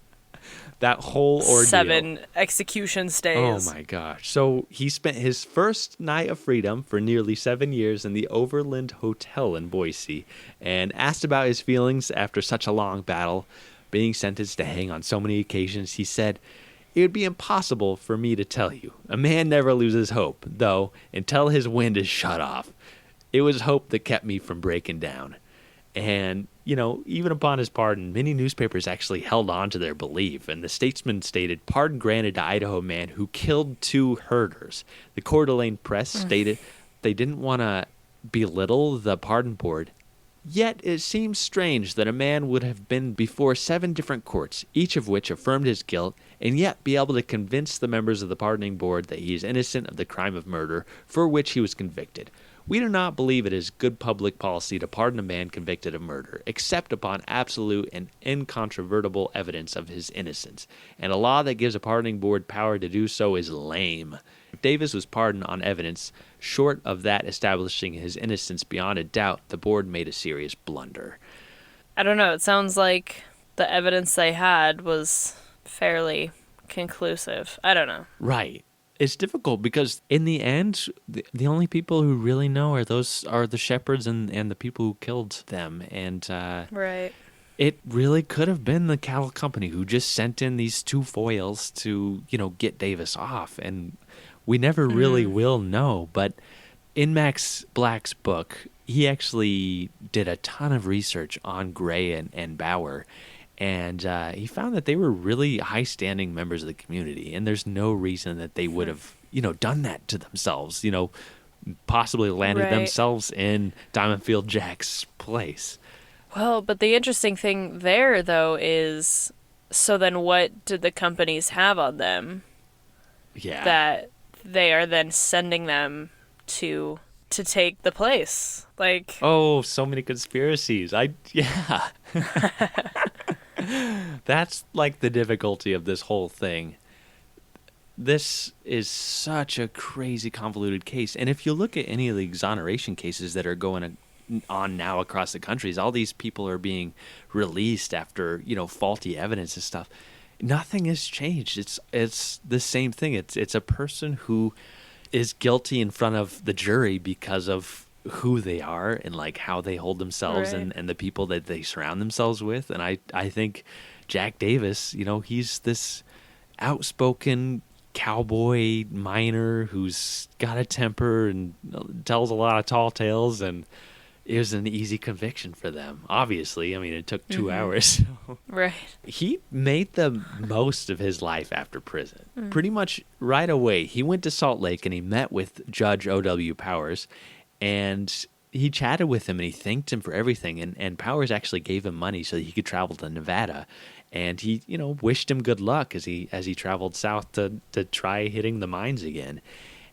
that whole ordeal. 7 execution stays. Oh, my gosh. So he spent his first night of freedom for nearly 7 years in the Overland Hotel in Boise, and asked about his feelings after such a long battle, being sentenced to hang on so many occasions. He said, "It would be impossible for me to tell you. A man never loses hope, though, until his wind is shut off. It was hope that kept me from breaking down." And, even upon his pardon, many newspapers actually held on to their belief. And the Statesman stated, "Pardon granted to Idaho man who killed 2 herders." The Coeur d'Alene Press stated they didn't want to belittle the pardon board. "Yet it seems strange that a man would have been before 7 different courts, each of which affirmed his guilt, and yet be able to convince the members of the pardoning board that he is innocent of the crime of murder for which he was convicted. We do not believe it is good public policy to pardon a man convicted of murder, except upon absolute and incontrovertible evidence of his innocence, and a law that gives a pardoning board power to do so is lame." Davis was pardoned on evidence. Short of that establishing his innocence beyond a doubt, the board made a serious blunder. I don't know. It sounds like the evidence they had was fairly conclusive. I don't know. Right. It's difficult because in the end, the only people who really know are the shepherds and the people who killed them. And right. It really could have been the cattle company who just sent in these 2 foils to, get Davis off. And we never really will know. But in Max Black's book, he actually did a ton of research on Gray and Bauer. And he found that they were really high-standing members of the community, and there's no reason that they would have, done that to themselves, possibly landed themselves in Diamondfield Jack's place. Well, but the interesting thing there, though, is, so then what did the companies have on them? Yeah. That they are then sending them to take the place. Like... Oh, so many conspiracies. Yeah. That's like the difficulty of this whole thing. This is such a crazy convoluted case. And if you look at any of the exoneration cases that are going on now across the countries, all these people are being released after, faulty evidence and stuff. Nothing has changed. It's the same thing. It's a person who is guilty in front of the jury because of who they are and like how they hold themselves and the people that they surround themselves with. And I think Jack Davis, he's this outspoken cowboy miner who's got a temper and tells a lot of tall tales, and it was an easy conviction for them. Obviously, I mean, it took 2 hours. Right. He made the most of his life after prison. Pretty much right away, he went to Salt Lake and he met with Judge O.W. Powers. And he chatted with him and he thanked him for everything. And Powers actually gave him money so that he could travel to Nevada. And he, wished him good luck as he traveled south to try hitting the mines again.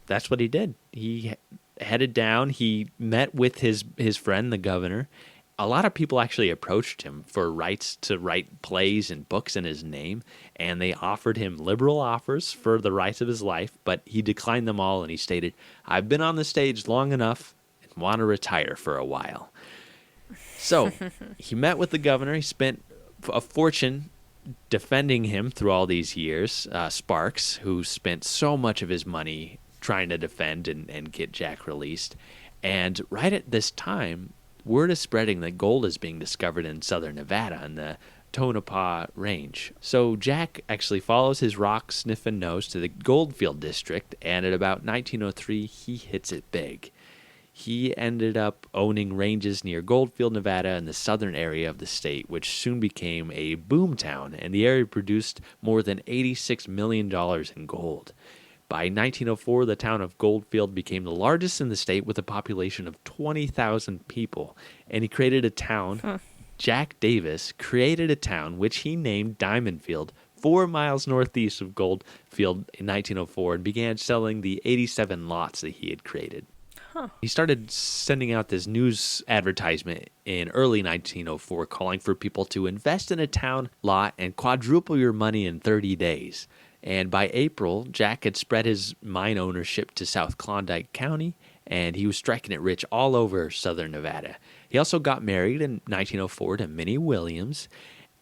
That's what he did. He headed down. He met with his friend, the governor. A lot of people actually approached him for rights to write plays and books in his name. And they offered him liberal offers for the rights of his life. But he declined them all and he stated, "I've been on the stage long enough. Want to retire for a while." So he met with the governor. He spent a fortune defending him through all these years. Sparks, who spent so much of his money trying to defend and get Jack released. And right at this time, word is spreading that gold is being discovered in southern Nevada in the Tonopah Range. So Jack actually follows his rock sniffing nose to the Goldfield district, and at about 1903, he hits it big. he ended up owning ranges near Goldfield, Nevada, in the southern area of the state, which soon became a boom town, and the area produced more than $86 million in gold. By 1904, the town of Goldfield became the largest in the state with a population of 20,000 people, and he created a town. Jack Davis created a town which he named Diamondfield, 4 miles northeast of Goldfield in 1904, and began selling the 87 lots that he had created. He started sending out this news advertisement in early 1904 calling for people to invest in a town lot and quadruple your money in 30 days. And by April, Jack had spread his mine ownership to South Klondike County, and he was striking it rich all over southern Nevada. He also got married in 1904 to Minnie Williams.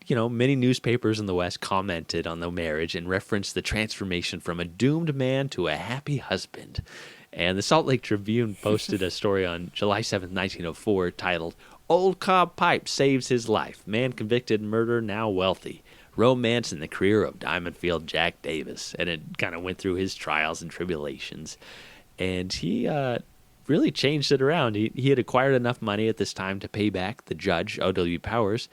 You know, many newspapers in the West commented on the marriage and referenced the transformation from a doomed man to a happy husband. And the Salt Lake Tribune posted a story on July 7, 1904, titled, "Old Cob Pipe Saves His Life. Man Convicted Murder Now Wealthy. Romance in the Career of Diamondfield Jack Davis." And it kind of went through his trials and tribulations. And he really changed it around. He had acquired enough money at this time to pay back the judge, O.W. Powers,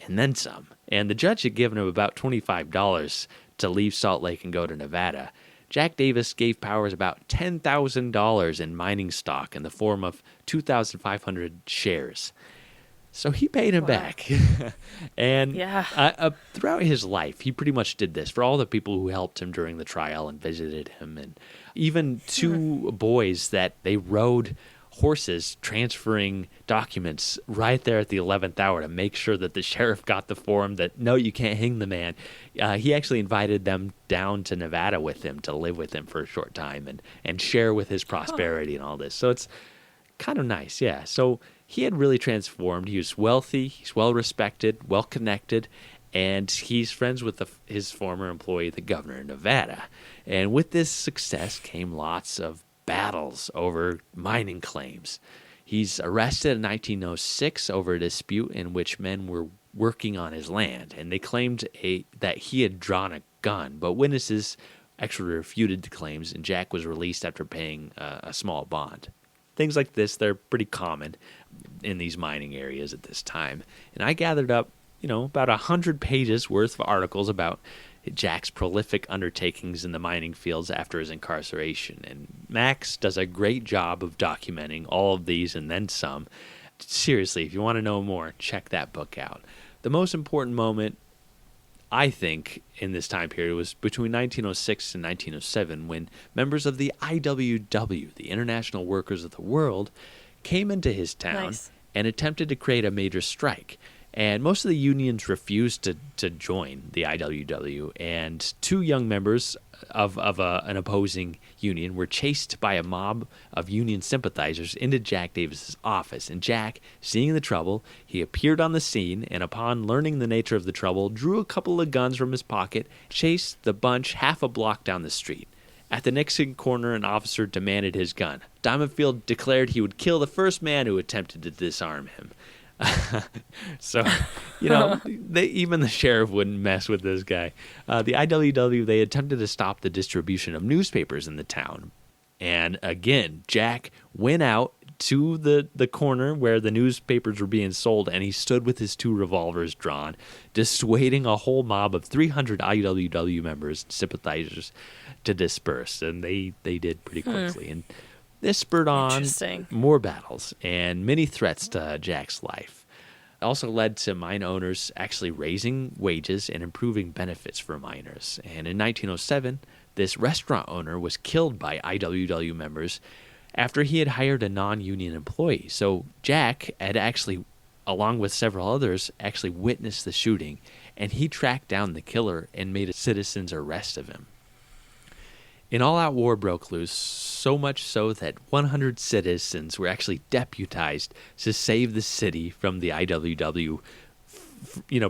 and then some. And the judge had given him about $25 to leave Salt Lake and go to Nevada. Jack Davis gave Powers about $10,000 in mining stock in the form of 2,500 shares. So he paid him back. And throughout his life, he pretty much did this for all the people who helped him during the trial and visited him. And even two boys that they rode horses transferring documents right there at the 11th hour to make sure that the sheriff got the form that, no, you can't hang the man. He actually invited them down to Nevada with him to live with him for a short time and share with his prosperity and all this. So it's kind of nice, yeah. So he had really transformed. He was wealthy, he's well-respected, well-connected, and he's friends with his former employee, the governor of Nevada. And with this success came lots of battles over mining claims. He's arrested in 1906 over a dispute in which men were working on his land, and they claimed that he had drawn a gun, but witnesses actually refuted the claims, and Jack was released after paying a small bond. Things like this, they're pretty common in these mining areas at this time. And I gathered up, about 100 pages worth of articles about Jack's prolific undertakings in the mining fields after his incarceration. And Max does a great job of documenting all of these and then some. Seriously, if you want to know more, check that book out. The most important moment, I think, in this time period was between 1906 and 1907 when members of the IWW, the International Workers of the World, came into his town and attempted to create a major strike. And most of the unions refused to join the IWW, and two young members of an opposing union were chased by a mob of union sympathizers into Jack Davis's office. And Jack, seeing the trouble, he appeared on the scene, and upon learning the nature of the trouble, drew a couple of guns from his pocket, chased the bunch half a block down the street. At the Nixon corner, an officer demanded his gun. Diamondfield declared he would kill the first man who attempted to disarm him. So, even the sheriff wouldn't mess with this guy. The IWW, they attempted to stop the distribution of newspapers in the town. And again, Jack went out to the corner where the newspapers were being sold, and he stood with his two revolvers drawn, dissuading a whole mob of 300 IWW members and sympathizers to disperse. And they did pretty quickly. And this spurred on more battles and many threats to Jack's life. It also led to mine owners actually raising wages and improving benefits for miners. And in 1907, this restaurant owner was killed by IWW members after he had hired a non-union employee. So Jack had actually, along with several others, actually witnessed the shooting, and he tracked down the killer and made a citizen's arrest of him. An all-out war broke loose, so much so that 100 citizens were actually deputized to save the city from the IWW,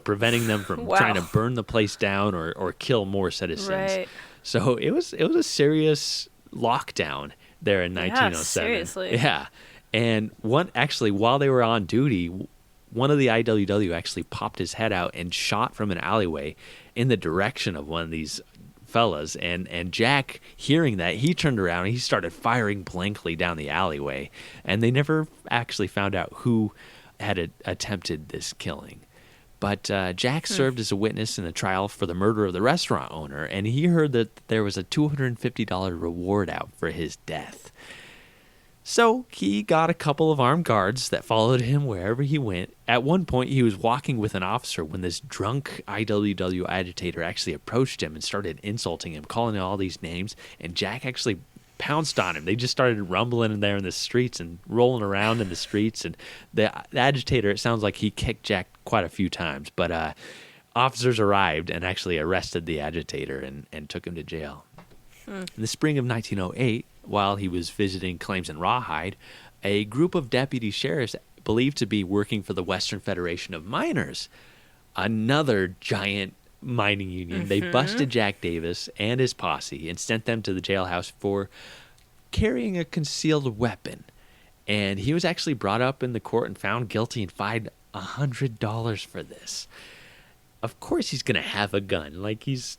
preventing them from trying to burn the place down or kill more citizens. Right. So it was a serious lockdown there in 1907. Yeah, seriously. Yeah. And while they were on duty, one of the IWW actually popped his head out and shot from an alleyway in the direction of one of these fellas. And Jack, hearing that, he turned around and he started firing blankly down the alleyway. And they never actually found out who had attempted this killing. But Jack served as a witness in the trial for the murder of the restaurant owner, and he heard that there was a $250 reward out for his death. So he got a couple of armed guards that followed him wherever he went. At one point, he was walking with an officer when this drunk IWW agitator actually approached him and started insulting him, calling him all these names, and Jack actually pounced on him. They just started rumbling in there in the streets and rolling around in the streets, and the agitator, it sounds like he kicked Jack quite a few times, but officers arrived and actually arrested the agitator and took him to jail. In the spring of 1908, while he was visiting claims in Rawhide, a group of deputy sheriffs believed to be working for the Western Federation of Miners, another giant mining union. They busted Jack Davis and his posse and sent them to the jailhouse for carrying a concealed weapon. And he was actually brought up in the court and found guilty and fined $100 for this. Of course he's going to have a gun. Like, he's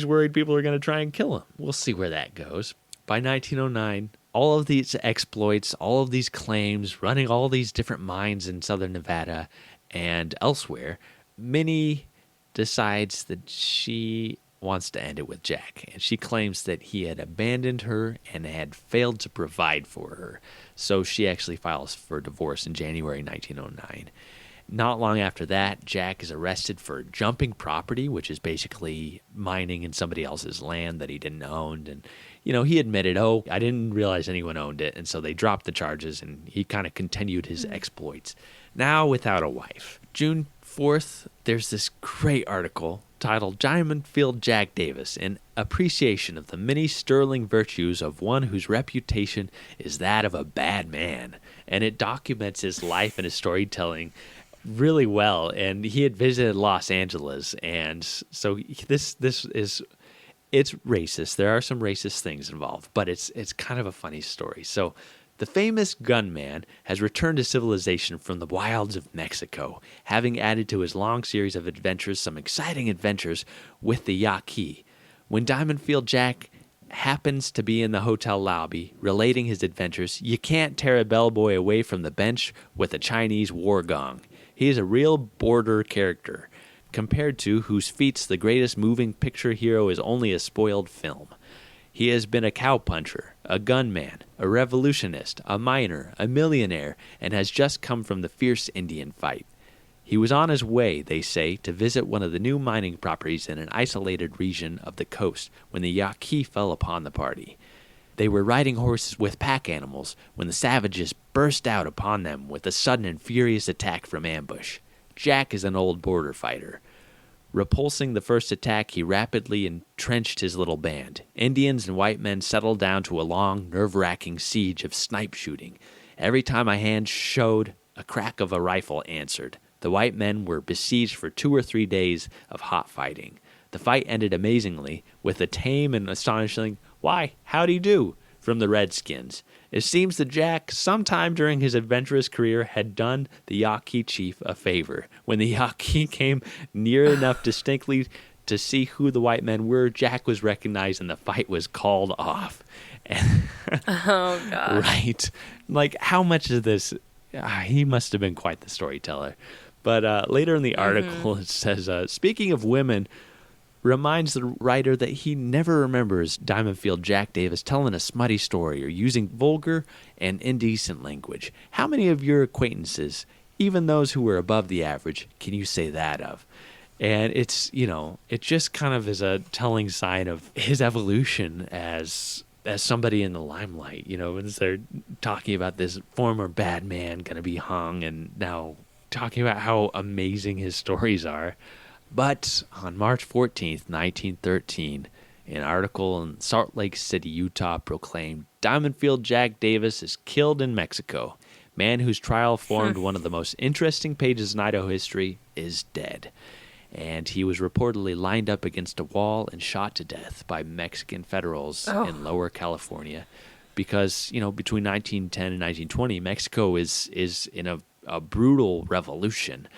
worried people are going to try and kill him. We'll see where that goes. By 1909, all of these exploits, all of these claims, running all these different mines in southern Nevada and elsewhere, Minnie decides that she wants to end it with Jack, and she claims that he had abandoned her and had failed to provide for her. So she actually files for divorce in January 1909. Not long after that, Jack is arrested for jumping property, which is basically mining in somebody else's land that he didn't own. And, you know, he admitted, I didn't realize anyone owned it. And so they dropped the charges, and he kind of continued his exploits. Now without a wife. June 4th, there's this great article titled Diamondfield Jack Davis, an appreciation of the many sterling virtues of one whose reputation is that of a bad man. And it documents his life and his storytelling really well. And he had visited Los Angeles, and so this is, it's racist. There are some racist things involved, but it's kind of a funny story. So the famous gunman has returned to civilization from the wilds of Mexico, having added to his long series of adventures some exciting adventures with the Yaqui. When Diamondfield Jack happens to be in the hotel lobby relating his adventures, you can't tear a bellboy away from the bench with a Chinese war gong. He is a real border character, compared to whose feats the greatest moving picture hero is only a spoiled film. He has been a cowpuncher, a gunman, a revolutionist, a miner, a millionaire, and has just come from the fierce Indian fight. He was on his way, they say, to visit one of the new mining properties in an isolated region of the coast when the Yaqui fell upon the party. They were riding horses with pack animals when the savages burst out upon them with a sudden and furious attack from ambush. Jack is an old border fighter. Repulsing the first attack, he rapidly entrenched his little band. Indians and white men settled down to a long, nerve-wracking siege of snipe shooting. Every time a hand showed, a crack of a rifle answered. The white men were besieged for 2 or 3 days of hot fighting. The fight ended amazingly with a tame and astonishing, "Why, howdy do?" from the Redskins. It seems that Jack, sometime during his adventurous career, had done the Yaqui chief a favor. When the Yaqui came near enough distinctly to see who the white men were, Jack was recognized and the fight was called off. Oh, God. Right. Like, how much of this... he must have been quite the storyteller. But later in the article, it says, speaking of women, reminds the writer that he never remembers Diamondfield Jack Davis telling a smutty story or using vulgar and indecent language. How many of your acquaintances, even those who were above the average, can you say that of? And it's, you know, it just kind of is a telling sign of his evolution as somebody in the limelight, you know, as they're talking about this former bad man going to be hung and now talking about how amazing his stories are. But on March 14th, 1913, an article in Salt Lake City, Utah proclaimed, Diamondfield Jack Davis is killed in Mexico. Man whose trial formed one of the most interesting pages in Idaho history is dead. And he was reportedly lined up against a wall and shot to death by Mexican federals in Lower California. Because, you know, between 1910 and 1920, Mexico is in a brutal revolution.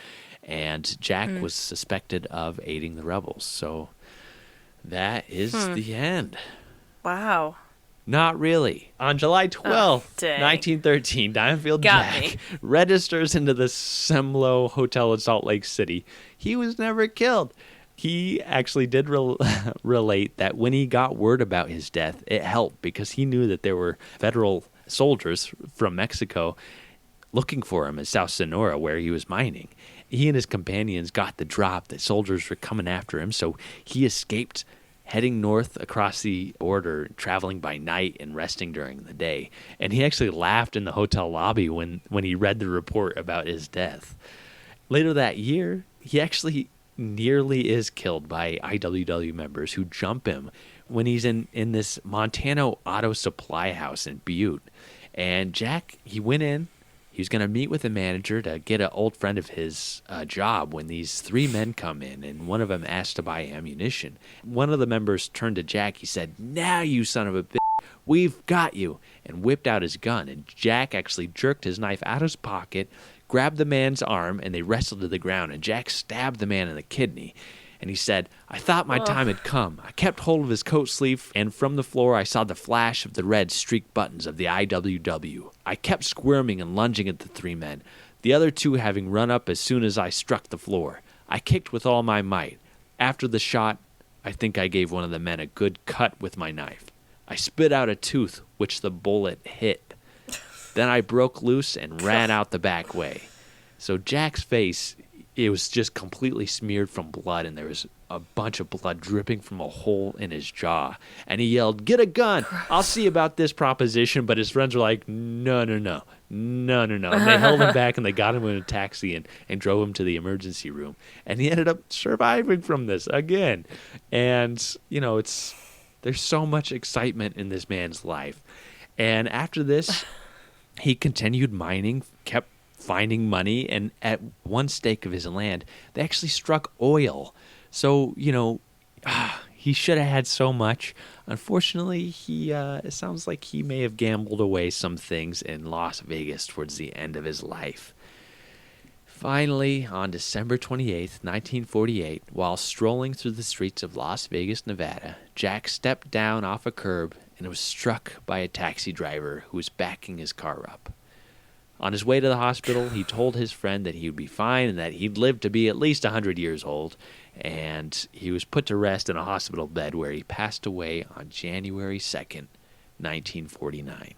And Jack was suspected of aiding the rebels. So That is the end. Wow. Not really. On July 12th, 1913, Diamondfield Jack registers into the Semlo Hotel in Salt Lake City. He was never killed. He actually did relate that when he got word about his death, it helped because he knew that there were federal soldiers from Mexico looking for him in South Sonora where he was mining. He and his companions got the drop that soldiers were coming after him, so he escaped, heading north across the border, traveling by night and resting during the day. And he actually laughed in the hotel lobby when he read the report about his death. Later that year, he actually nearly is killed by IWW members who jump him when he's in this Montana auto supply house in Butte. And Jack, he went in. He was going to meet with the manager to get an old friend of his job when these three men come in, and one of them asked to buy ammunition. One of the members turned to Jack. He said, "Now, you son of a bitch, we've got you," and whipped out his gun. And Jack actually jerked his knife out of his pocket, grabbed the man's arm, and they wrestled to the ground. And Jack stabbed the man in the kidney. And he said, "I thought my time had come. I kept hold of his coat sleeve, and from the floor I saw the flash of the red streaked buttons of the IWW. I kept squirming and lunging at the three men, the other two having run up as soon as I struck the floor. I kicked with all my might. After the shot, I think I gave one of the men a good cut with my knife. I spit out a tooth, which the bullet hit. Then I broke loose and ran out the back way." So Jack's face, it was just completely smeared from blood, and there was a bunch of blood dripping from a hole in his jaw. And he yelled, "Get a gun! I'll see about this proposition." But his friends were like, no. And they held him back, and they got him in a taxi and drove him to the emergency room. And he ended up surviving from this again. And, there's so much excitement in this man's life. And after this, he continued mining, kept finding money, and at one stake of his land, they actually struck oil. So, he should have had so much. Unfortunately, it sounds like he may have gambled away some things in Las Vegas towards the end of his life. Finally, on December 28th, 1948, while strolling through the streets of Las Vegas, Nevada, Jack stepped down off a curb and was struck by a taxi driver who was backing his car up. On his way to the hospital, he told his friend that he would be fine and that he'd live to be at least 100 years old, and he was put to rest in a hospital bed where he passed away on January 2nd, 1949.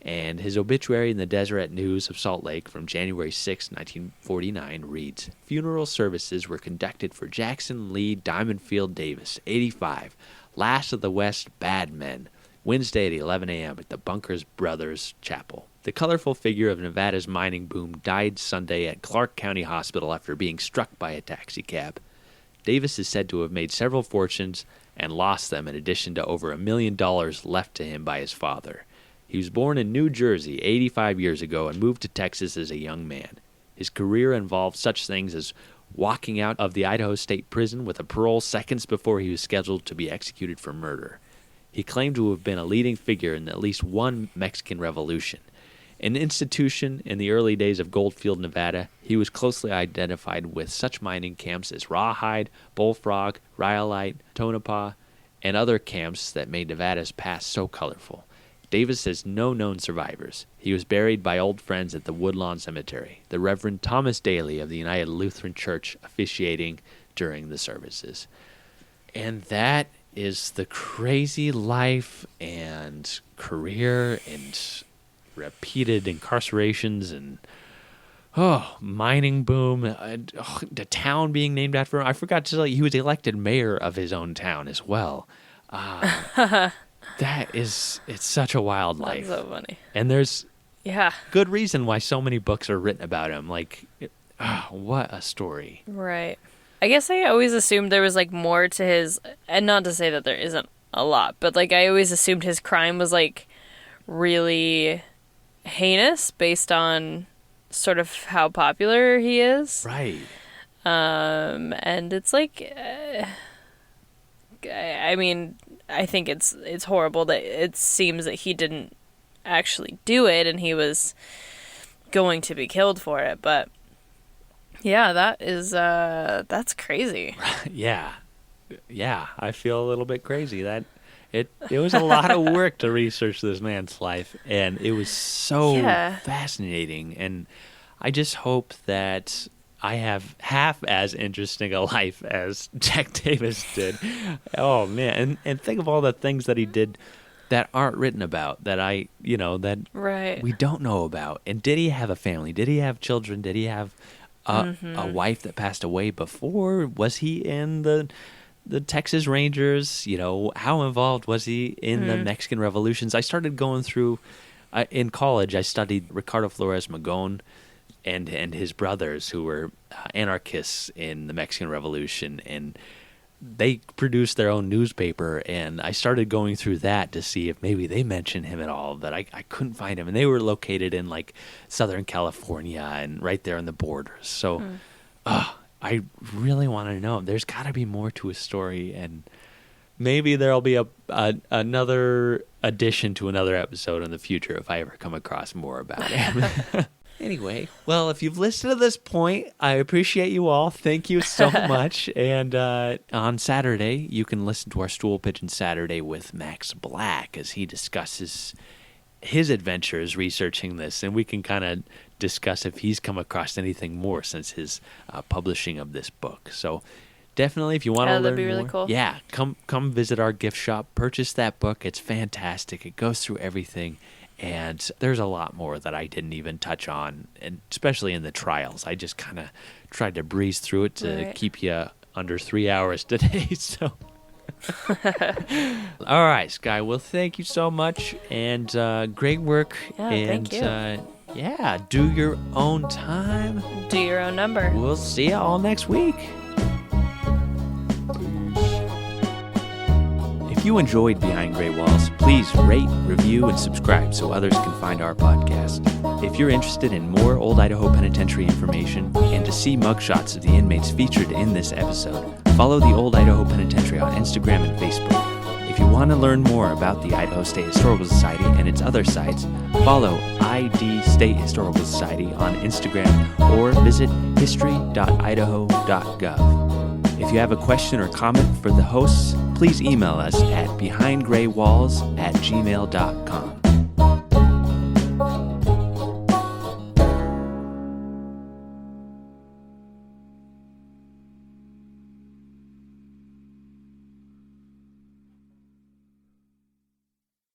And his obituary in the Deseret News of Salt Lake from January 6, 1949 reads, "Funeral services were conducted for Jackson Lee Diamondfield Davis, 85, last of the West Bad Men, Wednesday at 11 a.m. at the Bunkers Brothers Chapel. The colorful figure of Nevada's mining boom died Sunday at Clark County Hospital after being struck by a taxicab. Davis is said to have made several fortunes and lost them in addition to over $1 million left to him by his father. He was born in New Jersey 85 years ago and moved to Texas as a young man. His career involved such things as walking out of the Idaho State Prison with a parole seconds before he was scheduled to be executed for murder. He claimed to have been a leading figure in at least one Mexican revolution. An institution in the early days of Goldfield, Nevada, he was closely identified with such mining camps as Rawhide, Bullfrog, Rhyolite, Tonopah, and other camps that made Nevada's past so colorful. Davis has no known survivors. He was buried by old friends at the Woodlawn Cemetery, the Reverend Thomas Daly of the United Lutheran Church officiating during the services. And that is the crazy life and career and repeated incarcerations and mining boom, the town being named after him. I forgot to tell you, he was elected mayor of his own town as well. It's such a wild life. That's so funny. And there's good reason why so many books are written about him. What a story. Right. I guess I always assumed there was more to his, and not to say that there isn't a lot, but I always assumed his crime was really heinous based on sort of how popular he is. Right. And it's I think it's horrible that it seems that he didn't actually do it and he was going to be killed for it, but yeah, that's crazy. Yeah. yeah, I feel a little bit crazy. That it was a lot of work to research this man's life, and it was so fascinating. And I just hope that I have half as interesting a life as Jack Davis did. Oh man, and think of all the things that he did that aren't written about, that we don't know about. And did he have a family? Did he have children? Did he have a wife that passed away before? Was he in the Texas Rangers? How involved was he in the Mexican revolutions? I started going through, in college, I studied Ricardo Flores Magón and his brothers, who were anarchists in the Mexican Revolution, and they produced their own newspaper, and I started going through that to see if maybe they mentioned him at all, but I couldn't find him. And they were located in like Southern California and right there on the borders. So I really want to know. There's got to be more to his story, and maybe there'll be another addition to another episode in the future if I ever come across more about him. Anyway, well, if you've listened to this point, I appreciate you all. Thank you so much. And on Saturday, you can listen to our Stool Pigeon Saturday with Max Black as he discusses his adventures researching this, and we can kind of discuss if he's come across anything more since his publishing of this book. So definitely, if you want to learn that'd be really more, cool. Yeah, come visit our gift shop. Purchase that book. It's fantastic. It goes through everything. And there's a lot more that I didn't even touch on, and especially in the trials. I just kind of tried to breeze through it to keep you under 3 hours today. So, all right, Skye. Well, thank you so much, and great work. Yeah, and thank you. Do your own time. Do your own number. We'll see you all next week. If you enjoyed Behind Gray Walls, please rate, review, and subscribe so others can find our podcast. If you're interested in more Old Idaho Penitentiary information and to see mugshots of the inmates featured in this episode, follow the Old Idaho Penitentiary on Instagram and Facebook. If you want to learn more about the Idaho State Historical Society and its other sites, follow ID State Historical Society on Instagram or visit history.idaho.gov. If you have a question or comment for the hosts, please email us at behindgraywalls@gmail.com.